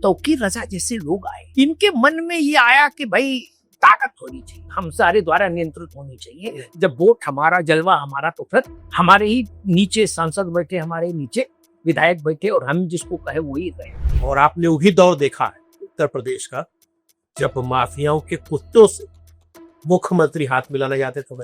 तौकीर रजा जैसे लोग आए, इनके मन में ये आया कि भाई ताकत होनी चाहिए, हम सारे द्वारा नियंत्रित होनी चाहिए। जब वोट हमारा, जलवा हमारा, तो फिर हमारे ही नीचे सांसद बैठे, हमारे नीचे विधायक बैठे और हम जिसको कहे वही रहे। और आपने वही दौर देखा है उत्तर प्रदेश का, जब माफियाओं के कुत्तों से मुख्यमंत्री हाथ मिलाने जाते थे।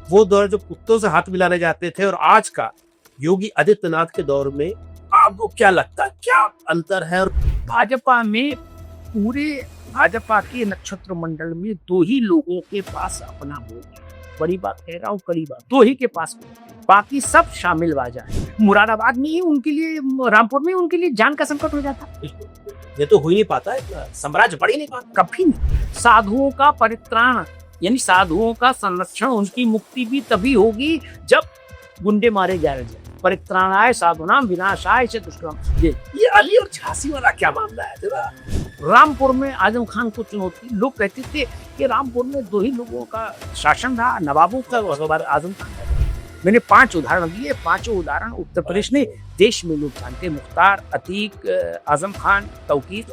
वो दौर जो कुत्तों से हाथ मिलाने जाते थे और आज का योगी आदित्यनाथ के दौर में आपको क्या लगता है, क्या अंतर है? और भाजपा में, पूरे भाजपा के नक्षत्र मंडल में दो ही लोगों के पास अपना वोट है। बड़ी बात कह रहा हूँ, कड़ी बात, दो ही के पास, बाकी सब शामिल बाजा है। मुरादाबाद में ही उनके लिए, रामपुर में उनके लिए जान का संकट हो जाता। ये तो हो ही नहीं पाता है, साम्राज्य बढ़ ही नहीं पाता कभी नहीं। साधुओं का परित्राण यानी साधुओं का संरक्षण, उनकी मुक्ति भी तभी होगी जब गुंडे मारे जाएंगे। परित्राणाय साधुनाम विनाशाय च दुष्कृतम। ये अली और झांसी वाला क्या मामला है जरा? रामपुर में आजम खान को चुनौती, लोग कहते थे कि रामपुर में दो ही लोगों का शासन रहा, नवाबों का और आजम खान का। मैंने 5 उदाहरण दिए, 5 उदाहरण उत्तर प्रदेश ने देश में लोग जानते। मुख्तार, अतीक, आजम खान, तौकीर,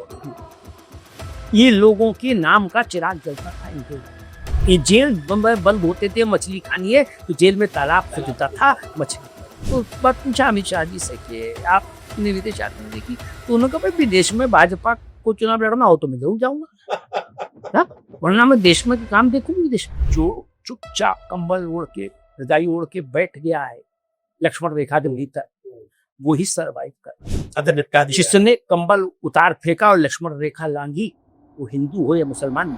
ये लोगों के नाम का चिराग जलता था इनके। ये जेल बंद होते थे, मछली खानी है तो जेल में तालाब खुदता था मछली। तो बात पूछा अमित शाह जी से कि आपने विदेश यात्रा देखी, तो उन्होंने कहा विदेश में भाजपा को चुनाव लड़ना हो तो मैं जरूर जाऊंगा, वरना मैं देश में काम देखूंगी। विदेश जो चुपचाप कंबल ओढ़ के, रजाई ओढ़ के बैठ गया है लक्ष्मण रेखा के भीतर, वो ही सर्वाइव कर। जिसने कंबल उतार फेंका और लक्ष्मण रेखा लांघी, वो हिंदू हो या मुसलमान।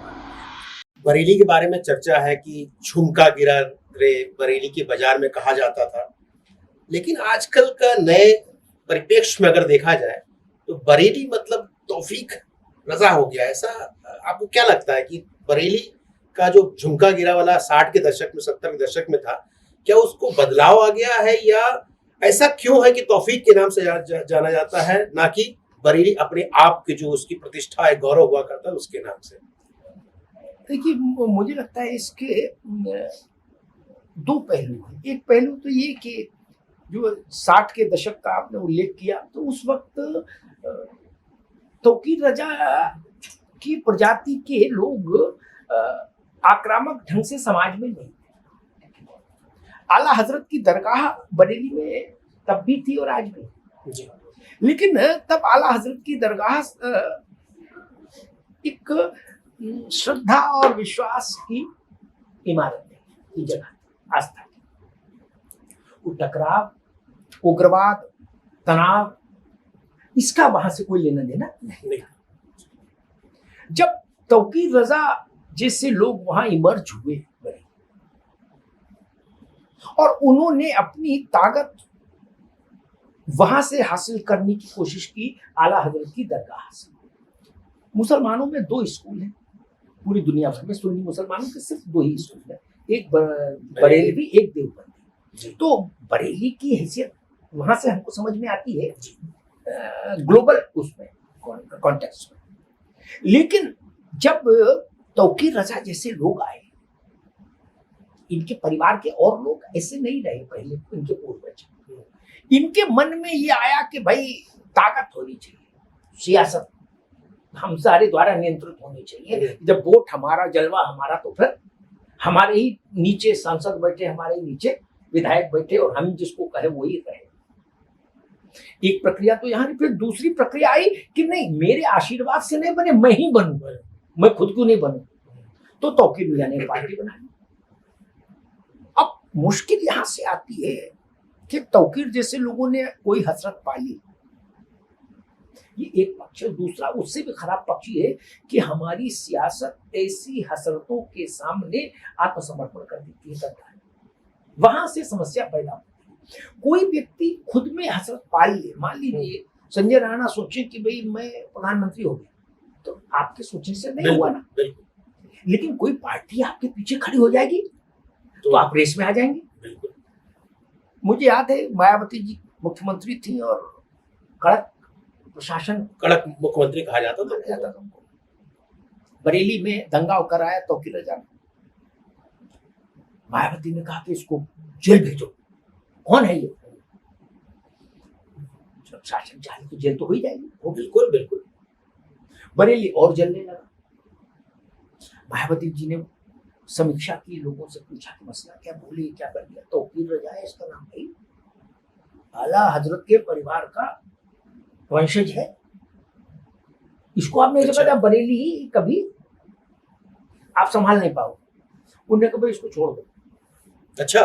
बरेली के बारे में चर्चा है कि झुमका गिरा रे बरेली के बाजार में कहा जाता था, लेकिन आजकल का नए परिप्रेक्ष्य में अगर देखा जाए तो बरेली मतलब तौफीक रजा हो गया। ऐसा आपको क्या लगता है कि बरेली का जो झुमका गिरा वाला 60 के दशक में, 70 के दशक में था, क्या उसको बदलाव आ गया है, या ऐसा क्यों है कि तौफीक के नाम से जाना जाता है, ना कि बरेली अपने आप के जो उसकी प्रतिष्ठा है, गौरव हुआ करता है, उसके नाम से? देखिए, मुझे लगता है इसके 2 पहलू हैं। एक पहलू तो ये कि जो 60 के दशक का आपने उल्लेख किया, तो उस वक्त तौकीर रजा की प्रजाति के लोग आक्रामक ढंग से समाज में नहीं थे। आला हजरत की दरगाह बरेली में तब भी थी और आज भी जी। लेकिन तब आला हजरत की दरगाह एक श्रद्धा और विश्वास की इमारत की जगह, आस्था की। टकराव, उग्रवाद, तनाव, इसका वहां से कोई लेना देना नहीं। जब तौकीर रजा जैसे लोग वहां इमर्ज हुए और उन्होंने अपनी ताकत वहां से हासिल करने की कोशिश की आला हजरत की दरगाह से। मुसलमानों में 2 स्कूल हैं पूरी दुनिया भर में, सुन्नी मुसलमानों के सिर्फ 2 ही स्कूल हैं, एक बरेलवी, एक देवबंदी। तो बरेली की हैसियत वहां से हमको समझ में आती है ग्लोबल उसमें कॉन्टेक्स्ट में। लेकिन जब तौकीर रजा जैसे लोग आए, इनके परिवार के और लोग ऐसे नहीं रहे पहले, इनके पूर्वज, इनके मन में ये आया कि भाई ताकत होनी चाहिए, सियासत हम सारे द्वारा नियंत्रित होनी चाहिए। जब वोट हमारा, जलवा हमारा, तो फिर हमारे ही नीचे सांसद बैठे, हमारे ही नीचे विधायक बैठे और हम जिसको कहे वही रहे। एक प्रक्रिया तो यहाँ, फिर दूसरी प्रक्रिया आई कि नहीं, मेरे आशीर्वाद से नहीं बने, मैं ही बनूं, मैं खुद क्यों नहीं बनूं। तो तौकीर मियां ने पार्टी बनाई। अब मुश्किल यहां से आती है कि तौकीर जैसे लोगों ने कोई हसरत पाली, ये एक पक्ष है। दूसरा उससे भी खराब पक्ष है कि हमारी सियासत ऐसी हसरतों के सामने आत्मसमर्पण कर देती है, वहां से समस्या पैदा होती है। कोई व्यक्ति खुद में हसरत पाल ले, मान लीजिए संजय राणा सोचे कि भाई मैं प्रधानमंत्री हो गया, तो आपके सोचने से नहीं हुआ ना, लेकिन कोई पार्टी आपके पीछे खड़ी हो जाएगी तो आप रेस में आ जाएंगे। मुझे याद है मायावती जी मुख्यमंत्री थी और कड़क प्रशासन, कड़क मुख्यमंत्री कहा जाता था। बरेली में दंगा होकर आया तौकीर रजा में, मायावती ने कहा कि इसको जेल भेजो। कौन है ये? जब शासन चाहे तो जेल तो हो ही जाएगी। वो बिल्कुल बिल्कुल। बरेली और जलने लगा। मायावती जी ने समीक्षा की, लोगों से पूछा कि मसला क्या, बोली क्या कर दिया। तौकीर रजा है इसका नाम भाई, आला हजरत के परिवार का वंशज है, इसको आपने अच्छा। कहा बरेली ही कभी आप संभाल नहीं पाओ। उन्होंने कहा भाई इसको छोड़ दो। अच्छा।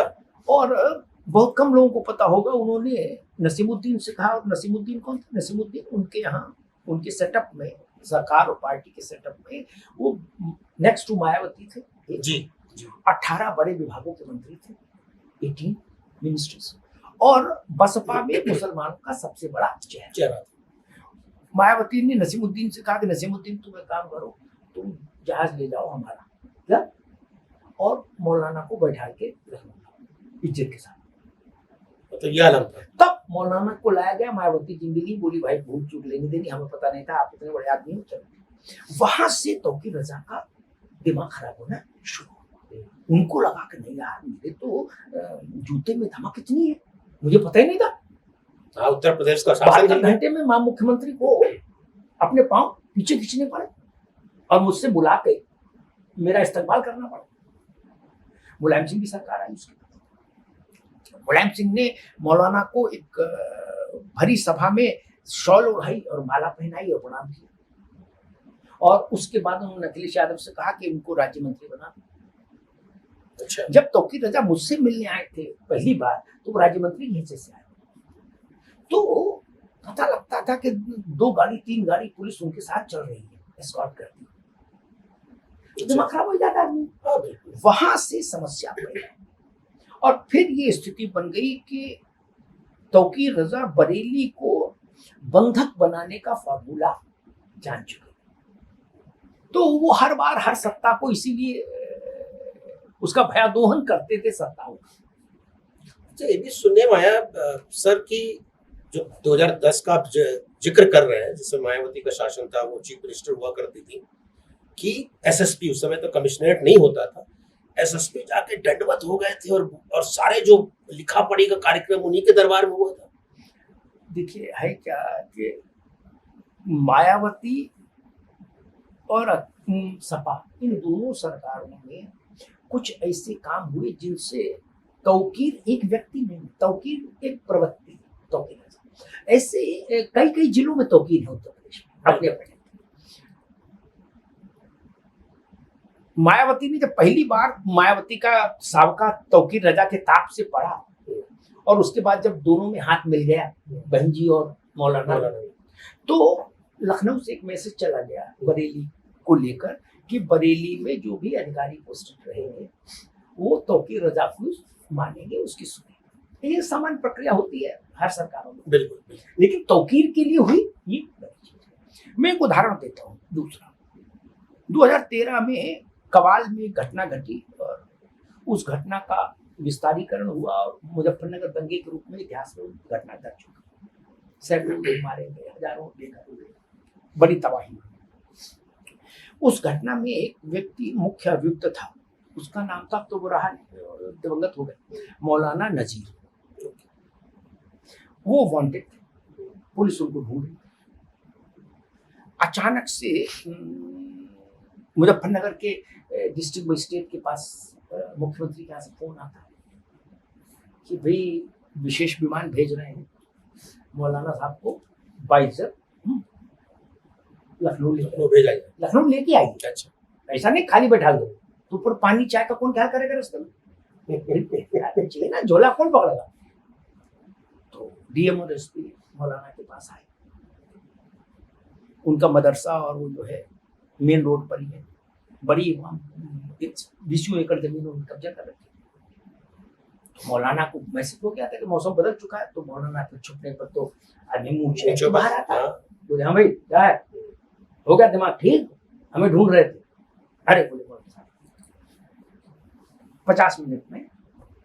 और बहुत कम लोगों को पता होगा, उन्होंने नसीमुद्दीन से कहा। और नसीमुद्दीन कौन थे? नसीमुद्दीन उनके यहाँ, उनके सेटअप में, सरकार और पार्टी के सेटअप में वो नेक्स्ट टू मायावती थे। जी। 18 बड़े विभागों के मंत्री थे, 18 मिनिस्टर्स, और बसपा में मुसलमानों का सबसे बड़ा चेहरा। मायावती ने नसीमुद्दीन से कहा कि नसीमुद्दीन तुम एक काम करो, तुम जहाज ले जाओ हमारा, क्या, और मौलाना को बैठा के रखना इज्जत के साथ। तो यह आलम था। तब मौलाना को लाया गया। मायावती जिंदगी बोली भाई भूल चूक लेने देनी, हमें पता नहीं था, आप इतने बड़े आदमी हो, चलो। वहां से तौकीर रजा का दिमाग खराब होना शुरू हो। उनको लगा कि नहीं यार, मेरे तो जूते में धमक इतनी है, मुझे पता ही नहीं था। हाँ, उत्तर प्रदेश का शासन 72 घंटे में मां मुख्यमंत्री को अपने पांव पीछे खींचने पड़े और मुझसे बुला के मेरा इस्तेमाल करना पड़ा। मुलायम सिंह की सरकार आई, उसके बाद मुलायम सिंह ने मौलाना को एक भरी सभा में शॉल ओढ़ाई और माला पहनाई और प्रणाम किया। और उसके बाद उन्होंने अखिलेश यादव से कहा कि उनको राज्य मंत्री बना। अच्छा। जब तौकीर रजा मुझसे मिलने आए थे पहली बार, तो वो राज्य मंत्री के हिस्से से आए, तो पता लगता था कि 2 गाड़ी 3 गाड़ी पुलिस उनके साथ चल रही है, एस्कॉर्ट करती है। दिमाग खराब हो जाता आदमी। वहां से समस्या बढ़ी और फिर ये स्थिति बन गई कि तौकीर रजा बरेली को बंधक बनाने का फॉर्मूला जान चुके, तो वो हर बार हर सत्ता को इसीलिए उसका भयादोहन करते थे सत्ताओं। अच्छा, ये भी सुनने में आया सर की जो 2010 का आप जिक्र कर रहे हैं, जिसमें मायावती का शासन था, वो चीफ मिनिस्टर हुआ करती थी, कि एसएसपी, उस समय तो कमिश्नरेट नहीं होता था, एसएसपी जाके दंडवत हो गए थे और सारे जो लिखा पढ़ी का कार्यक्रम उन्हीं के दरबार में हुआ था। देखिए है क्या कि मायावती और सपा, इन दोनों सरकारों में कुछ ऐसे काम हुए जिनसे तौकीर एक व्यक्ति नहीं, तौकीर एक प्रवृत्ति, तौकीर ऐसे कई कई जिलों में तौकीर है उत्तर प्रदेश में अपने अपने। मायावती ने जब पहली बार मायावती का साबका तौकीर रजा के ताप से पढ़ा, और उसके बाद जब दोनों में हाथ मिल गया, बहन जी और मौलाना, तो लखनऊ से एक मैसेज चला गया बरेली को लेकर कि बरेली में जो भी अधिकारी पोस्टेड रहेंगे वो तौकीर रजा को मानेंगे, उसकी सुनेंगे। ये सामान्य प्रक्रिया होती है हर सरकारों में, बिल्कुल। लेकिन तौकीर के लिए हुई ये बड़ी चीज। मैं एक उदाहरण देता हूँ दूसरा। 2013 में कवाल में घटना घटी और उस घटना का विस्तारीकरण हुआ और मुजफ्फरनगर दंगे के रूप में इतिहास में घटना दर्ज हुई। सैकड़ों लोग मारे गए, हजारों बेघर हुए, बड़ी तबाही हुई। उस घटना में एक व्यक्ति मुख्य अभियुक्त था, उसका नाम था, तो वो रहा दिवंगत हो गए, मौलाना नजीर। वो वांटेड थे, पुलिस उनको ढूंढ रही। अचानक से मुजफ्फरनगर के डिस्ट्रिक्ट मजिस्ट्रेट के पास मुख्यमंत्री के यहाँ से फोन आता है कि भाई विशेष विमान भेज रहे हैं मौलाना साहब को बाइज्जत लखनऊ भेजा जाए, लखनऊ लेके आइए। अच्छा, ऐसा नहीं खाली बैठा दो, तो ऊपर पानी चाय का कौन ख्याल करेगा रास्ते में? चाहिए ना, झोला कौन पकड़ेगा? तो डीएम और एसपी मौलाना के पास आए। उनका मदरसा और वो जो है मेन रोड पर ही है, बड़ी 20 एकड़ जमीन उन्होंने कब्जा कर रखी। तो मौलाना को मैसेज हो गया था कि मौसम बदल चुका है, तो मौलाना फिर छुपने पर तो आदमी मुंह बाहर आता है, बोले हाँ भाई क्या है, हो गया दिमाग ठीक, हमें ढूंढ रहे थे। अरे बोले 50 मिनट में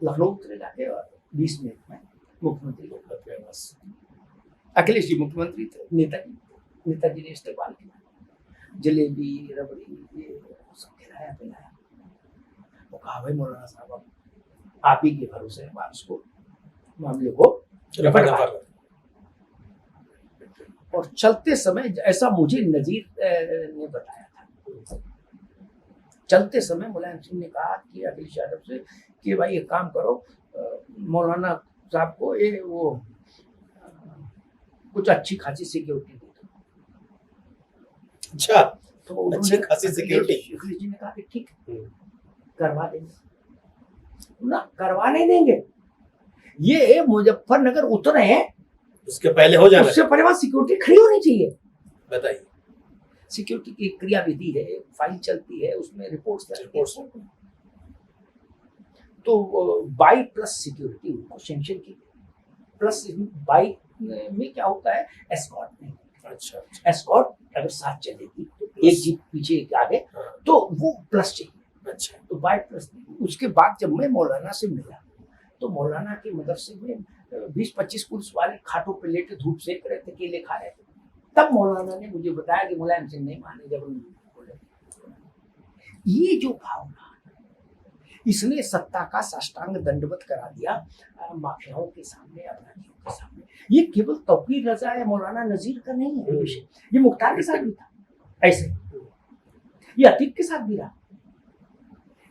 लखनऊ उतरे जाके और 20 मिनट में मुख्यमंत्री को बस। अखिलेश जी मुख्यमंत्री थे, नेताजी ने इस्तेमाल किया, जलेबी रबड़ी ये सब खिलाया पिलाया। वो कहा भाई मौलाना साहब अब आप ही के भरोसे है, उसको मामले को और चलते समय, ऐसा मुझे नजीर ने बताया था, चलते समय मुलायम सिंह ने कहा कि अखिलेश यादव से कि भाई एक काम करो, मौलाना साहब को ये वो कुछ अच्छी खासी सिक्योरिटी दे दो। अच्छा, तो उन्होंने अच्छी खासी सिक्योरिटी। अखिलेश जी ने कहा कि ठीक है, करवा देंगे ना, करवा नहीं देंगे, ये मुजफ्फरनगर उतरे हैं उसके पहले हो जाना, उससे पहले वहां सिक्योरिटी खड़ी होनी चाहिए। बताइए। सिक्योरिटी की क्रिया विधि है, फाइल चलती है, उसमें रिपोर्ट्स तो बाई प्लस सिक्योरिटी उनको सेंक्शन की, प्लस बाई में क्या होता है, एस्कॉर्ट नहीं। अच्छा, एस्कॉर्ट अगर साथ चलेगी एक जीप पीछे एक आगे, तो वो प्लस चाहिए। अच्छा, तो बाई प्लस नहीं। उसके बाद जब मैं मौलाना से मिला तो मौलाना के मदरसे में 20-25 पुलिस वाले खाटों पे लेटे धूप सेक रहे थे, केले खा रहे थे। तब मौलाना ने मुझे बताया कि मुलायम सिंह नहीं माने, जब बोले ये जो भावना, इसने सत्ता का साष्टांग दंडवत करा दिया माफियाओं के सामने, अपराधियों के सामने। ये केवल तौकीर रजा या मौलाना नजीर का नहीं है विषय, ये मुख्तार के साथ भी था ऐसे, ये अतीक के साथ भी रहा।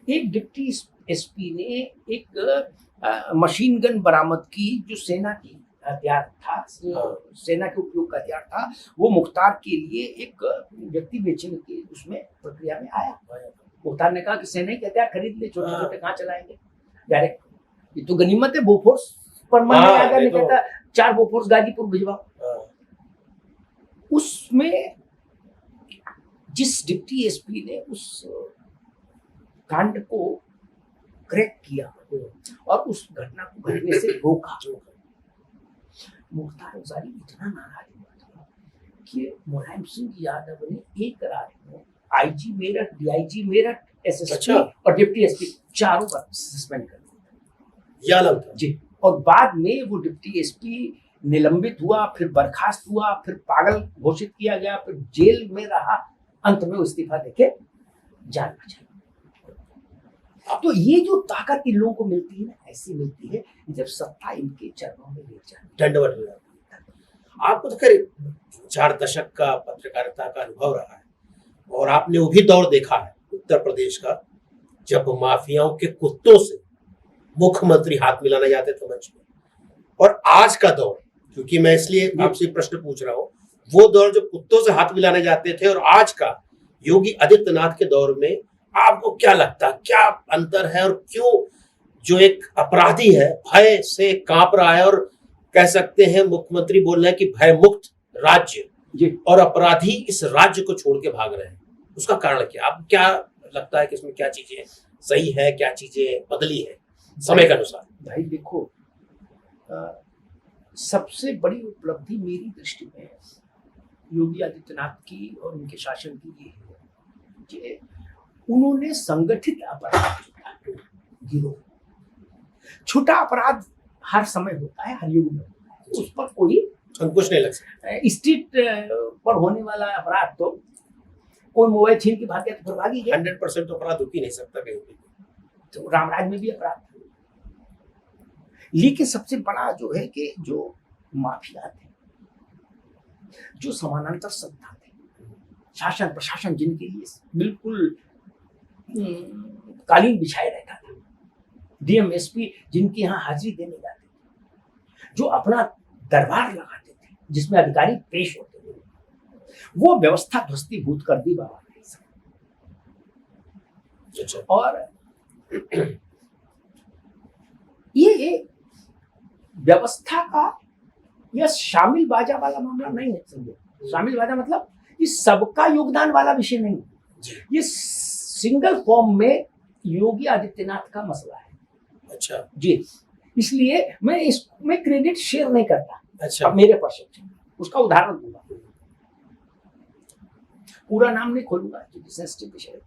एक डिप्टी एसपी ने एक मशीन गन बरामद की, जो सेना की हथियार था, सेना के उपयोग का हथियार था, वो मुख्तार के लिए एक व्यक्ति बेचने की उसमें प्रक्रिया में आया। मुख्तार ने कहा कि सेना के हथियार खरीद ले, छोटे छोटे कहाँ चलाएंगे डायरेक्ट, ये तो गनीमत है। बोफोर्स पर मन में आकर कहता 4 बोफोर्स गाजीपुर भिजवाओ। उसमें जिस डिप्टी एसपी ने उस कांड को क्रैक किया और उस घटना को घटने से रोका, मुख्तार अंसारी इतना नाराज हुआ था कि मुलायम सिंह यादव ने एक रात में IG Meerut, DIG Meerut, SSP और डिप्टी एसपी चारों का सस्पेंड कर दिया जी। और बाद में वो डिप्टी एसपी निलंबित हुआ, फिर बर्खास्त हुआ, फिर पागल घोषित किया गया, फिर जेल में रहा, अंत में वो इस्तीफा देके जान बचाई। तो ये जो ताकत इन लोगों को मिलती है ना, ऐसी मिलती है जब सत्ता इनके चरणों में गिर जाती है, दंडवत हो जाती है। आपको तो खैर 4 दशक का पत्रकारिता का अनुभव रहा है और आपने वो भी दौर देखा है उत्तर प्रदेश का, जब माफियाओं के कुत्तों से मुख्यमंत्री हाथ मिलाने जाते थे मंच में, और आज का दौर, क्योंकि मैं इसलिए आपसे प्रश्न पूछ रहा हूँ, वो दौर जो कुत्तों से हाथ मिलाने जाते थे और आज का योगी आदित्यनाथ के दौर में आपको क्या लगता है, क्या अंतर है, और क्यों जो एक अपराधी है भय से कांप रहा है, और कह सकते हैं मुख्यमंत्री बोल रहे हैं कि भय मुक्त राज्य, और अपराधी इस राज्य को छोड़ के भाग रहे हैं, उसका कारण क्या? आप क्या लगता है कि इसमें क्या चीजें सही है, क्या चीजें बदली है समय के अनुसार? भाई देखो, सबसे बड़ी उपलब्धि मेरी दृष्टि में योगी आदित्यनाथ की और उनके शासन की ये है कि उन्होंने संगठित अपराध गिरोह, छोटा अपराध हर समय होता है, हर युग में होता है, उस पर कोई अंकुश नहीं लग सकता। स्ट्रीट पर होने वाला अपराध तो कोई मोबाइल छीन के भाग गया तो फिर भागी गया, 100% तो अपराध हो ही नहीं सकता कहीं भी। तो रामराज में भी अपराध था। लेकिन सबसे बड़ा जो है कि जो माफिया थे, जो समानांतर सत्ता थे, शासन प्रशासन जिनके लिए बिल्कुल कालीन बिछाए रहता था, डीएम एसपी जिनके यहाँ हाजिरी देने जाते थे, जो अपना दरबार लगाते थे जिसमें अधिकारी पेश होते थे, वो व्यवस्था ध्वस्तीभूत कर दी बाबा ने। और ये व्यवस्था का यह शामिल बाजा वाला मामला नहीं है, समझो। शामिल बाजा मतलब ये सबका योगदान वाला विषय नहीं, ये सिंगल फॉर्म में योगी आदित्यनाथ का मसला है। अच्छा जी, इसलिए मैं इसमें क्रेडिट शेयर नहीं करता। अच्छा, अब मेरे परसेप्शन उसका उदाहरण दूंगा, पूरा नाम नहीं खोलूंगा क्योंकि सेंसिटिव विषय है।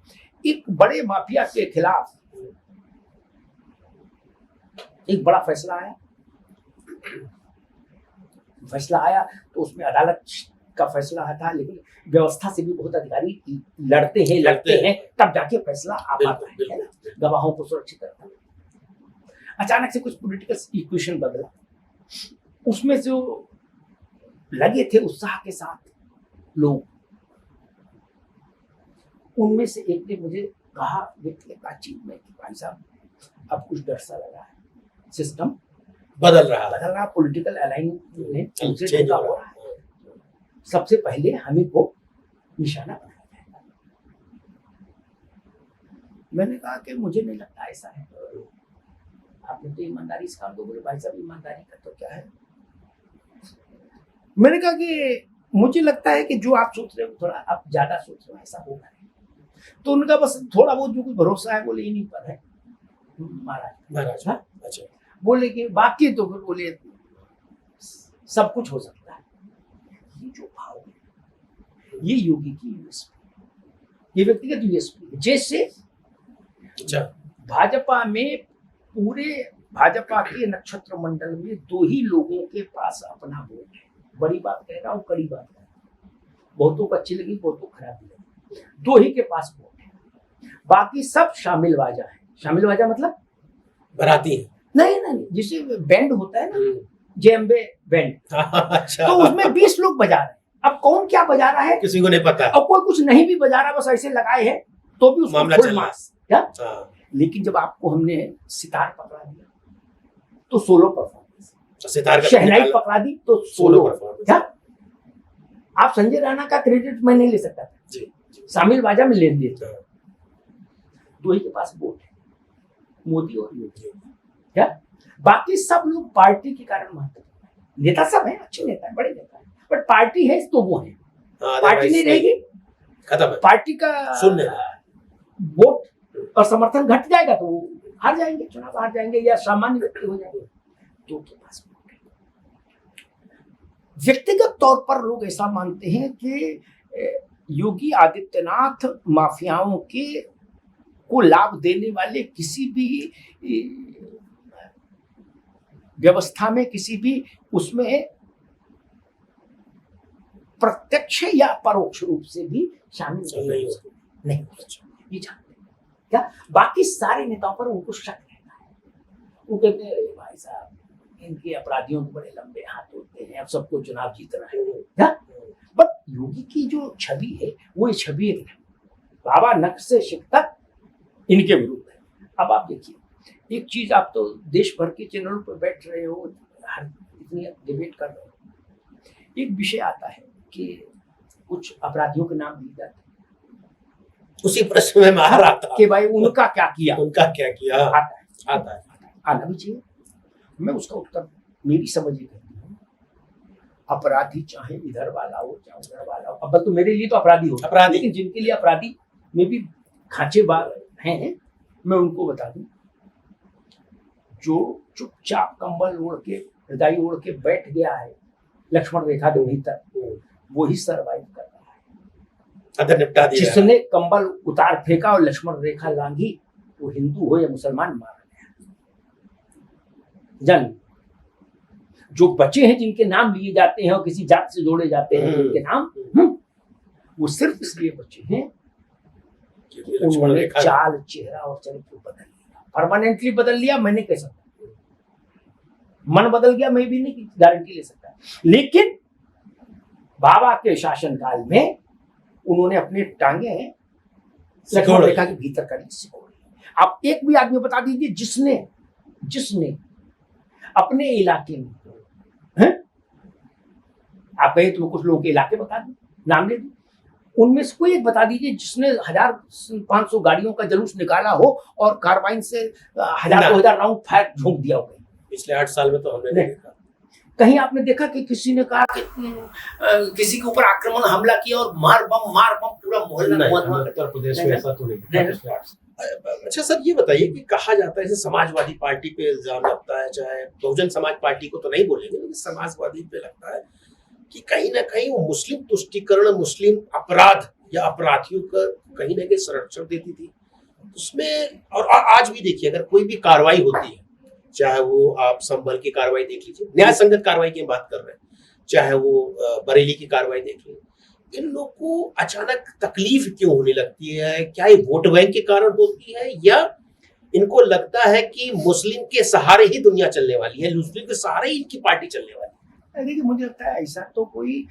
एक बड़े माफिया के खिलाफ एक बड़ा फैसला आया तो उसमें अदालत का फैसला था, लेकिन व्यवस्था से भी बहुत अधिकारी लड़ते हैं तब जाके फैसला आ पाता है ना, गवाहों को सुरक्षित रखता है। अचानक से कुछ पॉलिटिकल इक्वेशन बदला, उसमें जो लगे थे उत्साह के साथ लोग। उनमें से एक ने मुझे कहा व्यक्तिगत बातचीत में कि भाई साहब अब कुछ डर सा लगा है, सिस्टम बदल रहा, पॉलिटिकल अलाइनमेंट चेंज हो रहा है, सबसे पहले हमें को निशाना बनाया जाएगा। मैंने कहा कि मुझे नहीं लगता ऐसा है, आपने तो ईमानदारी से काम दो। बोले भाई साहब ईमानदारी का तो क्या है। मैंने कहा कि मुझे लगता है कि जो आप सोच रहे हो थोड़ा आप ज्यादा सोच रहे हो, ऐसा होगा नहीं। तो उनका बस थोड़ा बहुत जो कुछ भरोसा है बोले इन्हीं पर है महाराज। अच्छा, बोले कि बाकी तो फिर बोले सब कुछ हो सकता है। ये जो भाव है ये योगी की यूएसपी, ये व्यक्तिगत यूएसपी। जैसे अच्छा, भाजपा में पूरे भाजपा के नक्षत्र मंडल में 2 ही लोगों के पास अपना वोट है। बड़ी बात कह रहा हूँ, कड़ी बात कह रहा हूँ, बहुतों को अच्छी लगी, बहुतों को खराब लगी। 2 ही के पास वोट है, बाकी सब शामिल वाजा है। शामिल वाजा मतलब बराती है। नहीं, जिसे बैंड होता है ना, जेम्बे बैंड, अच्छा, तो उसमें 20 लोग बजा रहे हैं। अब कौन क्या बजा रहा है किसी को नहीं पता, और कोई कुछ नहीं भी बजा रहा, बस ऐसे लगाए है तो भी उसको मामला फुल चल मार्क्स क्या। लेकिन जब आपको हमने सितार पकड़ा दिया तो सोलो परफॉर्मेंस, सितार का शहनाई पकड़ा दी तो सोलो परफॉर्मेंस। क्या। आप संजय राणा का क्रेडिट मैं नहीं ले सकता था, जी, शामिल वाजा में ले लिए थे। 2 ही के पास वोट है, मोदी और योगी। क्या बाकी सब लोग पार्टी के कारण महत्वपूर्ण है। नेता सब है, अच्छे नेता है, बड़े नेता है, बट पार्टी है तो वो है। पार्टी नहीं रहेगी, खत्म है। पार्टी का शून्य वोट और समर्थन घट जाएगा तो वो हार जाएंगे, चुनाव हार जाएंगे या सामान्य व्यक्ति हो जाएंगे। तो के पास वोट है। व्यक्तिगत तौर पर लोग ऐसा मानते हैं कि योगी आदित्यनाथ माफियाओं के को लाभ देने वाले किसी भी व्यवस्था में, किसी भी उसमें प्रत्यक्ष या परोक्ष रूप से भी शामिल नहीं हो सकते। ये जानते हैं क्या। बाकी सारे नेताओं पर उनको शक रहता है। वो कहते हैं भाई साहब इनके अपराधियों के बड़े लंबे हाथ होते हैं, अब सबको चुनाव जीतना है क्या। बट योगी की जो छवि है वो ये छवि है बाबा नख से शिक तक इनके विरुद्ध है। अब आप देखिए एक चीज, आप तो देश भर के चैनलों पर बैठ रहे हो, हर इतनी डिबेट कर रहे हो, एक विषय आता है कि कुछ अपराधियों के नाम लिए जाते हैं, उसी प्रश्न में आ रहा था कि भाई उनका क्या किया, आता है, आना भी चाहिए। मैं उसका उत्तर मेरी समझ ये कहती हूँ, अपराधी चाहे इधर वाला हो चाहे उधर वाला हो, अब तो मेरे लिए तो अपराधी हो, लेकिन जिनके लिए अपराधी में भी खांचेबाज हैं, मैं उनको बता दूं, जो चुपचाप कंबल ओढ़ के रजाई ओढ़ के बैठ गया है लक्ष्मण रेखा के भीतर, वही सरवाइव कर रहा है। अदर निपटा दिया। जिसने कंबल उतार फेंका और लक्ष्मण रेखा लांघी, वो हिंदू हो या मुसलमान, मारा गया। जन जो बचे हैं जिनके नाम लिए जाते हैं और किसी जात से जोड़े जाते हैं उनके नाम, वो सिर्फ इसलिए बचे हैं उन्होंने चाल, चेहरा और चरित्र बदल लिया, परमानेंटली बदल लिया। मैंने कह सकता, मन बदल गया मैं भी नहीं गारंटी ले सकता, लेकिन बाबा के शासनकाल में उन्होंने अपने टांगे लक्ष्मण रेखा के भीतर कर ली। आप एक भी आदमी बता दीजिए जिसने अपने इलाके में है? आप कहें तो कुछ लोगों के इलाके बता दें, नाम ले दें, उनमें से कोई एक बता दीजिए जिसने 1500 गाड़ियों का जुलूस निकाला हो और कार्बाइन से 1000-2000 राउंड फायर झोंक दिया हो। पिछले 8 साल में तो हमने नहीं देखा। कहीं आपने देखा कि किसी ने कहा कि किसी के ऊपर आक्रमण हमला किया और मार बम पूरा मोहल्ला उत्तर प्रदेश में ऐसा तो नहीं। अच्छा सर, ये बताइए कि कहा जाता है जैसे समाजवादी पार्टी पे इल्जाम लगता है, चाहे बहुजन समाज पार्टी को तो नहीं बोलेंगे, लेकिन समाजवादी पे लगता है कि कहीं ना कहीं वो मुस्लिम तुष्टीकरण, मुस्लिम अपराध या अपराधियों का कहीं ना कहीं संरक्षण देती थी उसमें। और आज भी देखिए अगर कोई भी कार्रवाई होती है, चाहे वो आप संभल की कार्रवाई देख लीजिए, न्याय संगत कार्रवाई की बात कर रहे हैं, चाहे वो बरेली की कार्रवाई देख लीजिए, इन लोग को अचानक तकलीफ क्यों होने लगती है? क्या ये वोट बैंक के कारण होती है या इनको लगता है कि मुस्लिम के सहारे ही दुनिया चलने वाली है, मुस्लिम के सहारे ही इनकी पार्टी चलने वाली है? देखिए मुझे लगता है ऐसा तो कोई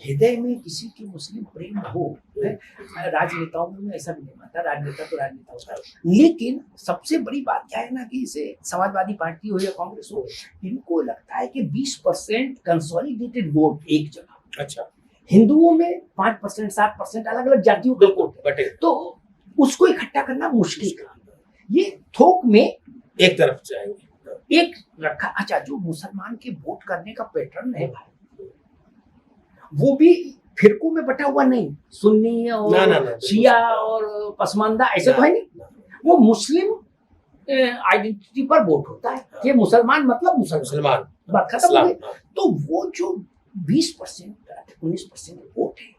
हृदय में किसी की मुस्लिम प्रेम हो, राजनेताओं में ऐसा भी नहीं मानता, राजनेता तो राजनेता होता है। लेकिन सबसे बड़ी बात क्या है ना कि इसे समाजवादी पार्टी हो या कांग्रेस हो, इनको लगता है कि 20% कंसोलिडेटेड वोट एक जगह, अच्छा, हिंदुओं में 5%, 7% अलग अलग जातियों का वोट है, बटे तो उसको इकट्ठा करना मुश्किल काम है। ये थोक में एक तरफ जाएंगे, एक रखा। अच्छा, जो मुसलमान के वोट करने का पैटर्न है भाई, वो भी फिरकों में बटा हुआ नहीं, सुन्नी और ना, शिया और पसमानदा ऐसे तो है नहीं, वो मुस्लिम आइडेंटिटी पर वोट होता है कि मुसलमान मतलब मुसलमान, बात खत्म हो गई। तो वो जो 20%, 19% वोट है,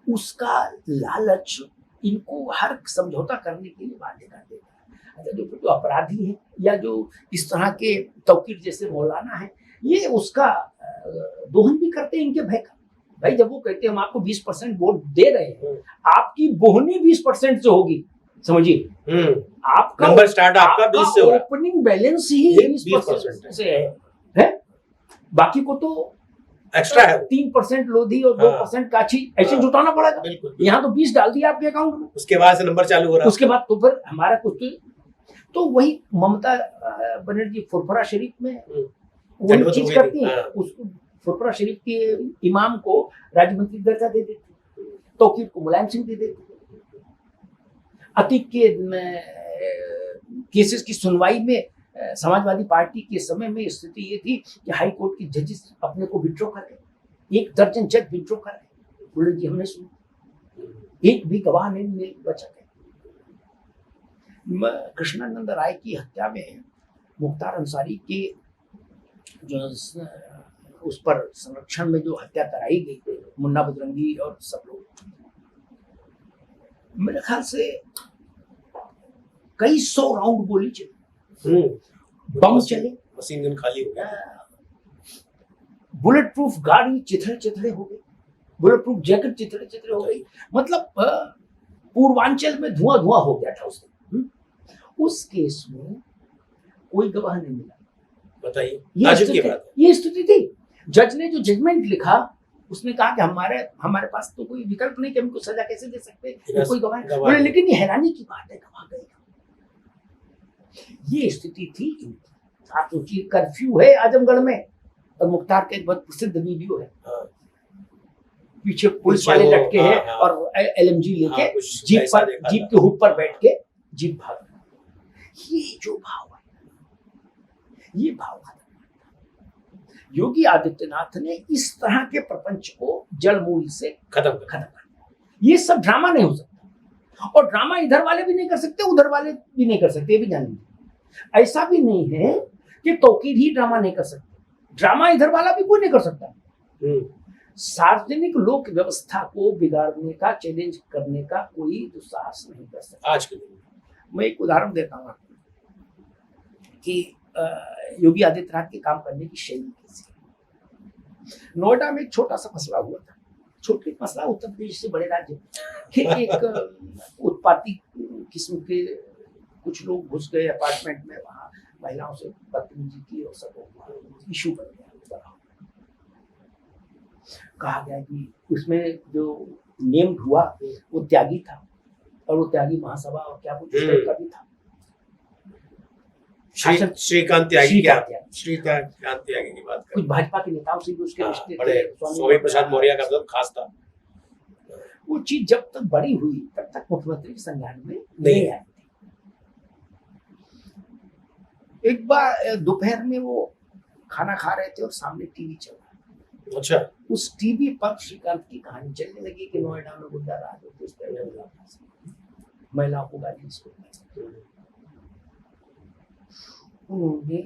उसका लालच इनको हर समझौता करने के लिए बाध्य कर देता है। अच्छा, जो अपराधी है या जो इस तरह के तौकीर जैसे मौलाना है, ये उसका दोहन भी करते हैं इनके भय का। भाई जब वो कहते हैं हम आपको 20% वोट दे रहे हैं, आपकी बोहनी 20% से होगी, समझिए आपका नंबर स्टार्ट आपका 20 से हो रहा है, ओपनिंग बैलेंस ही 20% से है, बाकी को तो एक्स्ट्रा है, 3% लोधी और 2% काची ऐसे जुटाना पड़ेगा। बिल्कुल, यहाँ तो 20 डाल दिया आपके अकाउंट में, उसके बाद से नंबर चालू हो रहा है, उसके बाद तो फिर हमारा कुछ तो वही ममता बनर्जी फुरफुरा शरीफ में वही चीज करती है, उसको फुरफुरा शरीफ के इमाम को राज्य मंत्री दर्जा दे देते, तौकीर को मुलायम सिंह दे देते। अतीक के केसेस की सुनवाई में समाजवादी पार्टी के समय में स्थिति ये थी कि हाई कोर्ट के जजेस अपने को विड्रॉ कर गए, 1 दर्जन जज विड्रॉ कर गए, बोले जी हमने सुना, एक भी गवाह नहीं बचा गए। कृष्णानंद राय की हत्या में मुख्तार अंसारी के जो उस पर संरक्षण में जो हत्या कराई गई, मुन्ना बजरंगी और सब लोग, मेरे ख्याल से कई 100 राउंड गोली चली, बम चले, मशीन गन खाली हो गया, बुलेट प्रूफ गाड़ी चिथड़े चिथड़े हो गई, बुलेट प्रूफ जैकेट चिथड़े चिथड़े हो गई, मतलब पूर्वांचल में धुआं धुआं हो गया था उस दिन। उस केस में कोई गवाह नहीं मिला, बताइए, ये स्थिति थी। जज ने जो जजमेंट लिखा उसने कहा कि हमारे पास तो कोई विकल्प नहीं कि हम को सजा कैसे दे सकते, कोई गवाह बोले, लेकिन ये हैरानी की बात है गवाह गए। ये स्थिति थी। आप सोचिए, कर्फ्यू है आजमगढ़ में और मुख्तार का एक बहुत प्रसिद्ध वीडियो है, पीछे पुलिस वाले लटके हैं और LMG लेके जीप के हुड पर बैठ के जीप भाग। ये जो भाव है, ये भाव योगी आदित्यनाथ ने इस तरह के प्रपंच को जड़ मूल से खत्म कर दिया। ये सब ड्रामा नहीं हो सकता, और ड्रामा इधर वाले भी नहीं कर सकते, उधर वाले भी नहीं कर सकते, ये भी जान लीजिए। ऐसा भी नहीं है कि तौकीर ही ड्रामा नहीं कर सकते, ड्रामा इधर वाला भी कोई नहीं कर सकता। सार्वजनिक लोक व्यवस्था को बिगाड़ने का, चैलेंज करने का कोई दुस्साहस नहीं कर सकता। आज के दिन मैं एक उदाहरण देता हूँ कि योगी आदित्यनाथ के काम करने की शैली कैसी है। नोएडा में एक छोटा सा मसला हुआ था, छोटी मसला, उत्तर प्रदेश से बड़े राज्य कि एक उत्पाती किस्म के कुछ लोग घुस गए अपार्टमेंट में, वहां महिलाओं से बदतमीजी की और सब इशू बन गया। कहा गया कि उसमें जो नेम्ड हुआ वो त्यागी था, और वो त्यागी महासभा और क्या कुछ का भी था, श्रीकांत त्यागी की बात कुछ भाजपा के नेताओं से भी उसके रिश्ते थे, स्वामी प्रसाद मौर्य का बहुत खास था। वो चीज जब तक बड़ी हुई तब तक मुख्यमंत्री के संज्ञान में नहीं आई। एक बार दोपहर में वो खाना खा रहे थे और सामने टीवी चल रहा था। अच्छा, उस टीवी पर श्रीकांत की कहानी चलने लगी कि नोएडा में गुंडा राज होते, उस पर महिलाओं को गाली, इसको उन्होंने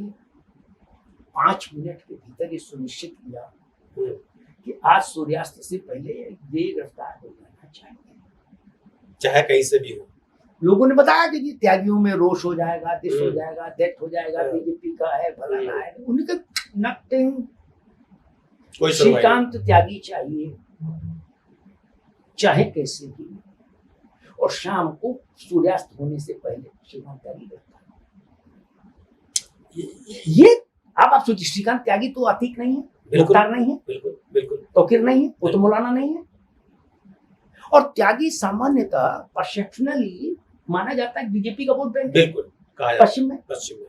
5 मिनट के भीतर ये सुनिश्चित किया कि आज सूर्यास्त से पहले ये गिरफ्तार हो जाना चाहिए, चाहे कहीं से भी हो। लोगों ने बताया कि ये त्यागियों में रोष हो जाएगा, दिस हो जाएगा, दैट हो जाएगा, बीजेपी का है, फलाना है, उनके नथिंग। श्रीकांत त्यागी चाहिए, चाहे कैसे भी, और शाम को सूर्यास्त होने से पहले श्रीकांत त्यागी गिरफ्तार। ये आप सोचिए, श्रीकांत त्यागी तो अतीक नहीं है, बिल्कुल मुख्तार नहीं है, बिल्कुल बिल्कुल तौकीर नहीं है, वो तो मौलाना नहीं है। और त्यागी सामान्यतः परसेप्शनली माना जाता है बीजेपी का वोट बैंक है बिल्कुल कहा जाता पश्चिम में। है पश्चिम में।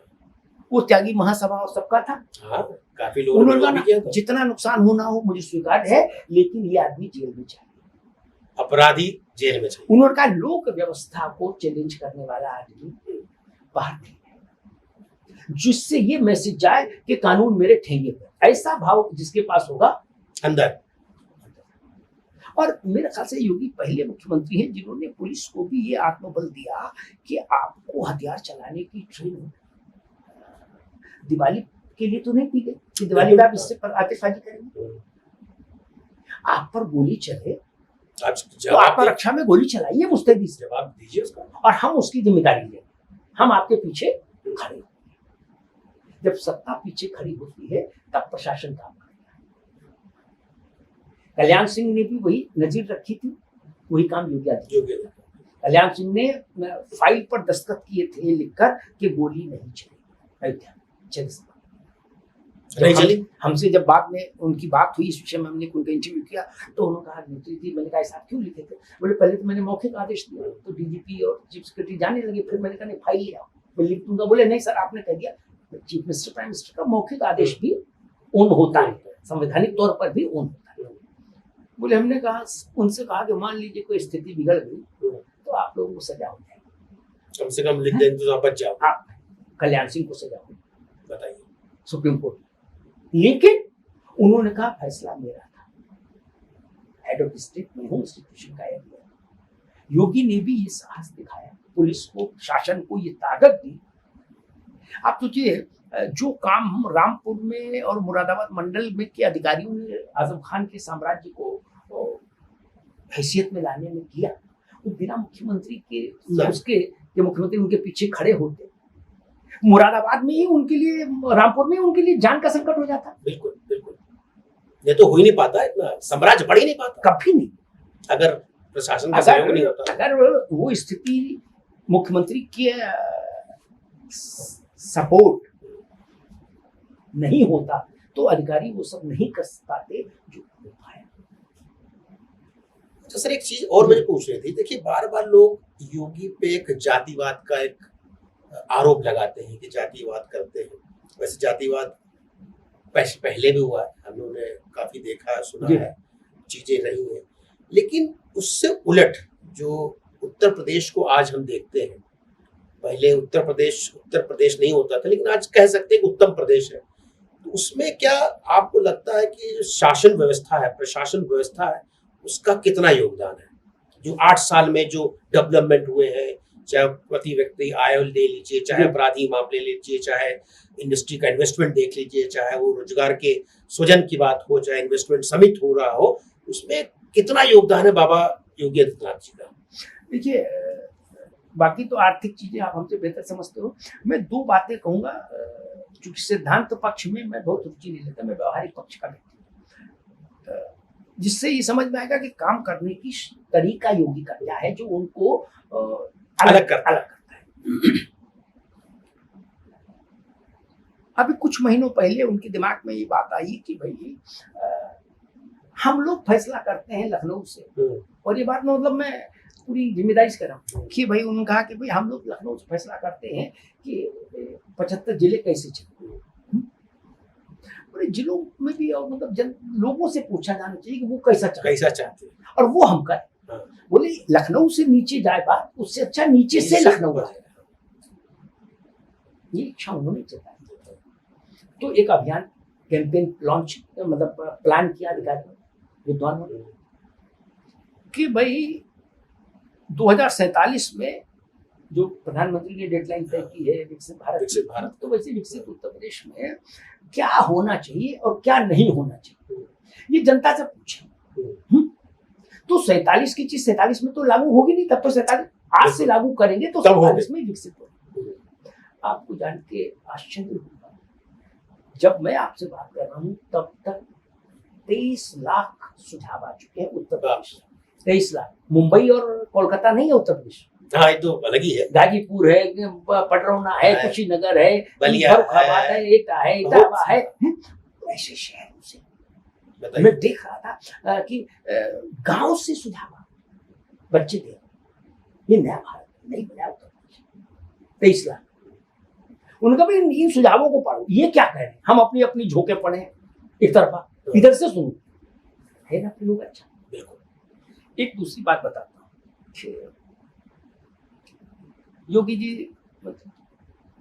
वो त्यागी महासभा और सबका था। हाँ, काफी लोगों ने उन्होंने विरोध भी किया कहा था। जितना नुकसान होना हो मुझे स्वीकार है, लेकिन ये आदमी जेल में चाहिए। अपराधी जेल में चाहिए। उन्होंने कहा लोक व्यवस्था को चैलेंज करने वाला आदमी बाहर नहीं है, जिससे ये मैसेज जाए कि कानून मेरे ठेंगे पर। ऐसा भाव जिसके पास होगा अंदर। और मेरे ख्याल से योगी पहले मुख्यमंत्री हैं जिन्होंने पुलिस को भी ये आत्मबल दिया कि आपको हथियार चलाने की ट्रेनिंग दिवाली के लिए तो नहीं दी गई कि दिवाली में आप इससे पर आतिशबाजी करेंगे। आप पर गोली चले आप तो आपका रक्षा में गोली चलाइए मुस्तैदी से, जवाब दीजिए उसका। और हम उसकी जिम्मेदारी लेंगे, हम आपके पीछे खड़े होंगे। जब सत्ता पीछे खड़ी होती है तब प्रशासन काम करता है। कल्याण सिंह ने भी वही नजीर रखी थी, वही काम योगी आदित्यनाथ। कल्याण सिंह ने फाइल पर दस्तखत किए थे लिखकर कि गोली नहीं चली अयोध्या नहीं चली। हमसे जब बाद में उनकी बात हुई इस विषय में, हमने उनका इंटरव्यू किया तो उन्होंने कहा नीति थी। मैंने कहा ऐसा क्यों लिखे थे? बोले पहले तो मैंने मौखिक आदेश दिया तो डीजीपी और चीफ सेक्रेटरी जाने लगे, फिर मैंने कहा नहीं फाइल ले आओ मैं लिख दूंगा। बोले नहीं सर आपने कह दिया। चीफ मिनिस्टर प्राइम मिनिस्टर का मौखिक आदेश भी ऑन होता है, संवैधानिक तौर पर भी ऑन होता है। बोले हमने कहा उनसे कहा कि मान लीजिए कोई स्थिति बिगड़ गई तो आप लोगों को सजा हो जाएगी, कम से कम लिख दें तो बच जाओ। आप कल्याण सिंह को सजा हो, बताइए सुप्रीम कोर्ट। लेकिन उन्होंने कहा फैसला मेरा था, हेड ऑफ स्टेट में हूं, इंस्टीट्यूशन का एरिया। योगी ने भी ये साहस दिखाया, पुलिस को, शासन को ये ताकत दी। आप सोचिए जो काम हम रामपुर में और मुरादाबाद मंडल में के अधिकारियों ने आजम खान के साम्राज्य को हैसियत में लाने में किया, वो बिना मुख्यमंत्री के उसके मुख्यमंत्री उनके पीछे खड़े होते, मुरादाबाद में ही उनके लिए, रामपुर में उनके लिए जान का संकट हो जाता। बिल्कुल बिल्कुल, ये तो हो ही नहीं पाता, इतना साम्राज्य बढ़ ही नहीं पाता कभी नहीं, अगर प्रशासन का सहयोग नहीं होता। अगर वो स्थिति मुख्यमंत्री के सपोर्ट नहीं होता तो अधिकारी वो सब नहीं कर पाते जो हो पाया। तो सर एक चीज और मुझे पूछ रही थी, देखिए बार बार लोग योगी पे एक जातिवाद का एक आरोप लगाते हैं कि जातिवाद करते हैं। वैसे जातिवाद पहले भी हुआ है, हम लोगों ने काफी देखा सुना है, चीजें रही हैं, लेकिन उससे उलट जो उत्तर प्रदेश को आज हम देखते हैं, पहले उत्तर प्रदेश नहीं होता था, लेकिन आज कह सकते हैं कि उत्तम प्रदेश है। तो उसमें क्या आपको लगता है कि जो शासन व्यवस्था है, प्रशासन व्यवस्था है, उसका कितना योगदान है? जो 8 साल में जो डेवलपमेंट हुए हैं, चाहे प्रति व्यक्ति आय ले लीजिए, चाहे अपराधी मामले ले लीजिए, चाहे इंडस्ट्री का इन्वेस्टमेंट देख लीजिए, चाहे वो रोजगार के सृजन की बात हो, चाहे इन्वेस्टमेंट समिट हो रहा हो, उसमें कितना योगदान है बाबा योगी आदित्यनाथ जी का? देखिए बाकी तो आर्थिक चीजें आप हमसे बेहतर समझते हो। मैं 2 बातें कहूंगा, क्योंकि सिद्धांत पक्ष में मैं बहुत रुचि नहीं लेता, मैं व्यवहारिक पक्ष का व्यक्ति हूं, जिससे ये समझ में आएगा कि काम करने की तरीका योगी का क्या है जो उनको अलग करता है। अभी कुछ महीनों पहले उनके दिमाग में ये बात आई कि भाई हम लोग फैसला करते हैं लखनऊ से, और ये बात मतलब मैं पूरी जिम्मेदारी से कर रहा हूँ कि भाई उन्होंने कहा कि भाई हम लोग लखनऊ से फैसला करते हैं कि 75 जिले कैसे चले। पूरे जिलों में भी और मतलब लोगों से पूछा जाना चाहिए कि वो कैसा चाहते हैं और वो हम करें। बोले लखनऊ से नीचे जाए बात, उससे अच्छा नीचे से लखनऊ जाए, ये इच्छा उन्होंने जताई। तो एक अभियान कैंपेन लॉन्च मतलब प्लान किया अधिकारियों विद्वानों ने कि भाई 2047 में जो प्रधानमंत्री ने डेडलाइन तय की है विकसित भारत, तो वैसे विकसित उत्तर प्रदेश में क्या होना चाहिए और क्या नहीं होना चाहिए, ये जनता से पूछे। तो 47 की चीज 47 में तो लागू होगी नहीं, तब तो 47 आज से लागू करेंगे तो 47 में विकसित होगी। आपको जान के आश्चर्य होगा, जब मैं आपसे बात कर रहा हूँ तब तक 23 लाख सुझाव आ चुके हैं उत्तर प्रदेश। 23 लाख, मुंबई और कोलकाता नहीं है उत्तर प्रदेश। हाँ, ये तो अलग ही है। गाजीपुर है, पटरौना है, कुशीनगर है, बलिया फर्रुखाबाद है, एटा है, इटावा है। ऐसे शहरों से बताइए। मैं देख रहा था कि गांव से सुझाव बच्चे थे, ये नया भारत नहीं बनाया उत्तर प्रदेश, 23 लाख। उनका भी इन सुझावों को पढ़ो, ये क्या कह रहे हैं, हम अपनी अपनी झोंके पढ़े एक तरफा, इधर से सुनो, है ना लोग। अच्छा बिल्कुल। एक दूसरी बात बताता हूँ, योगी जी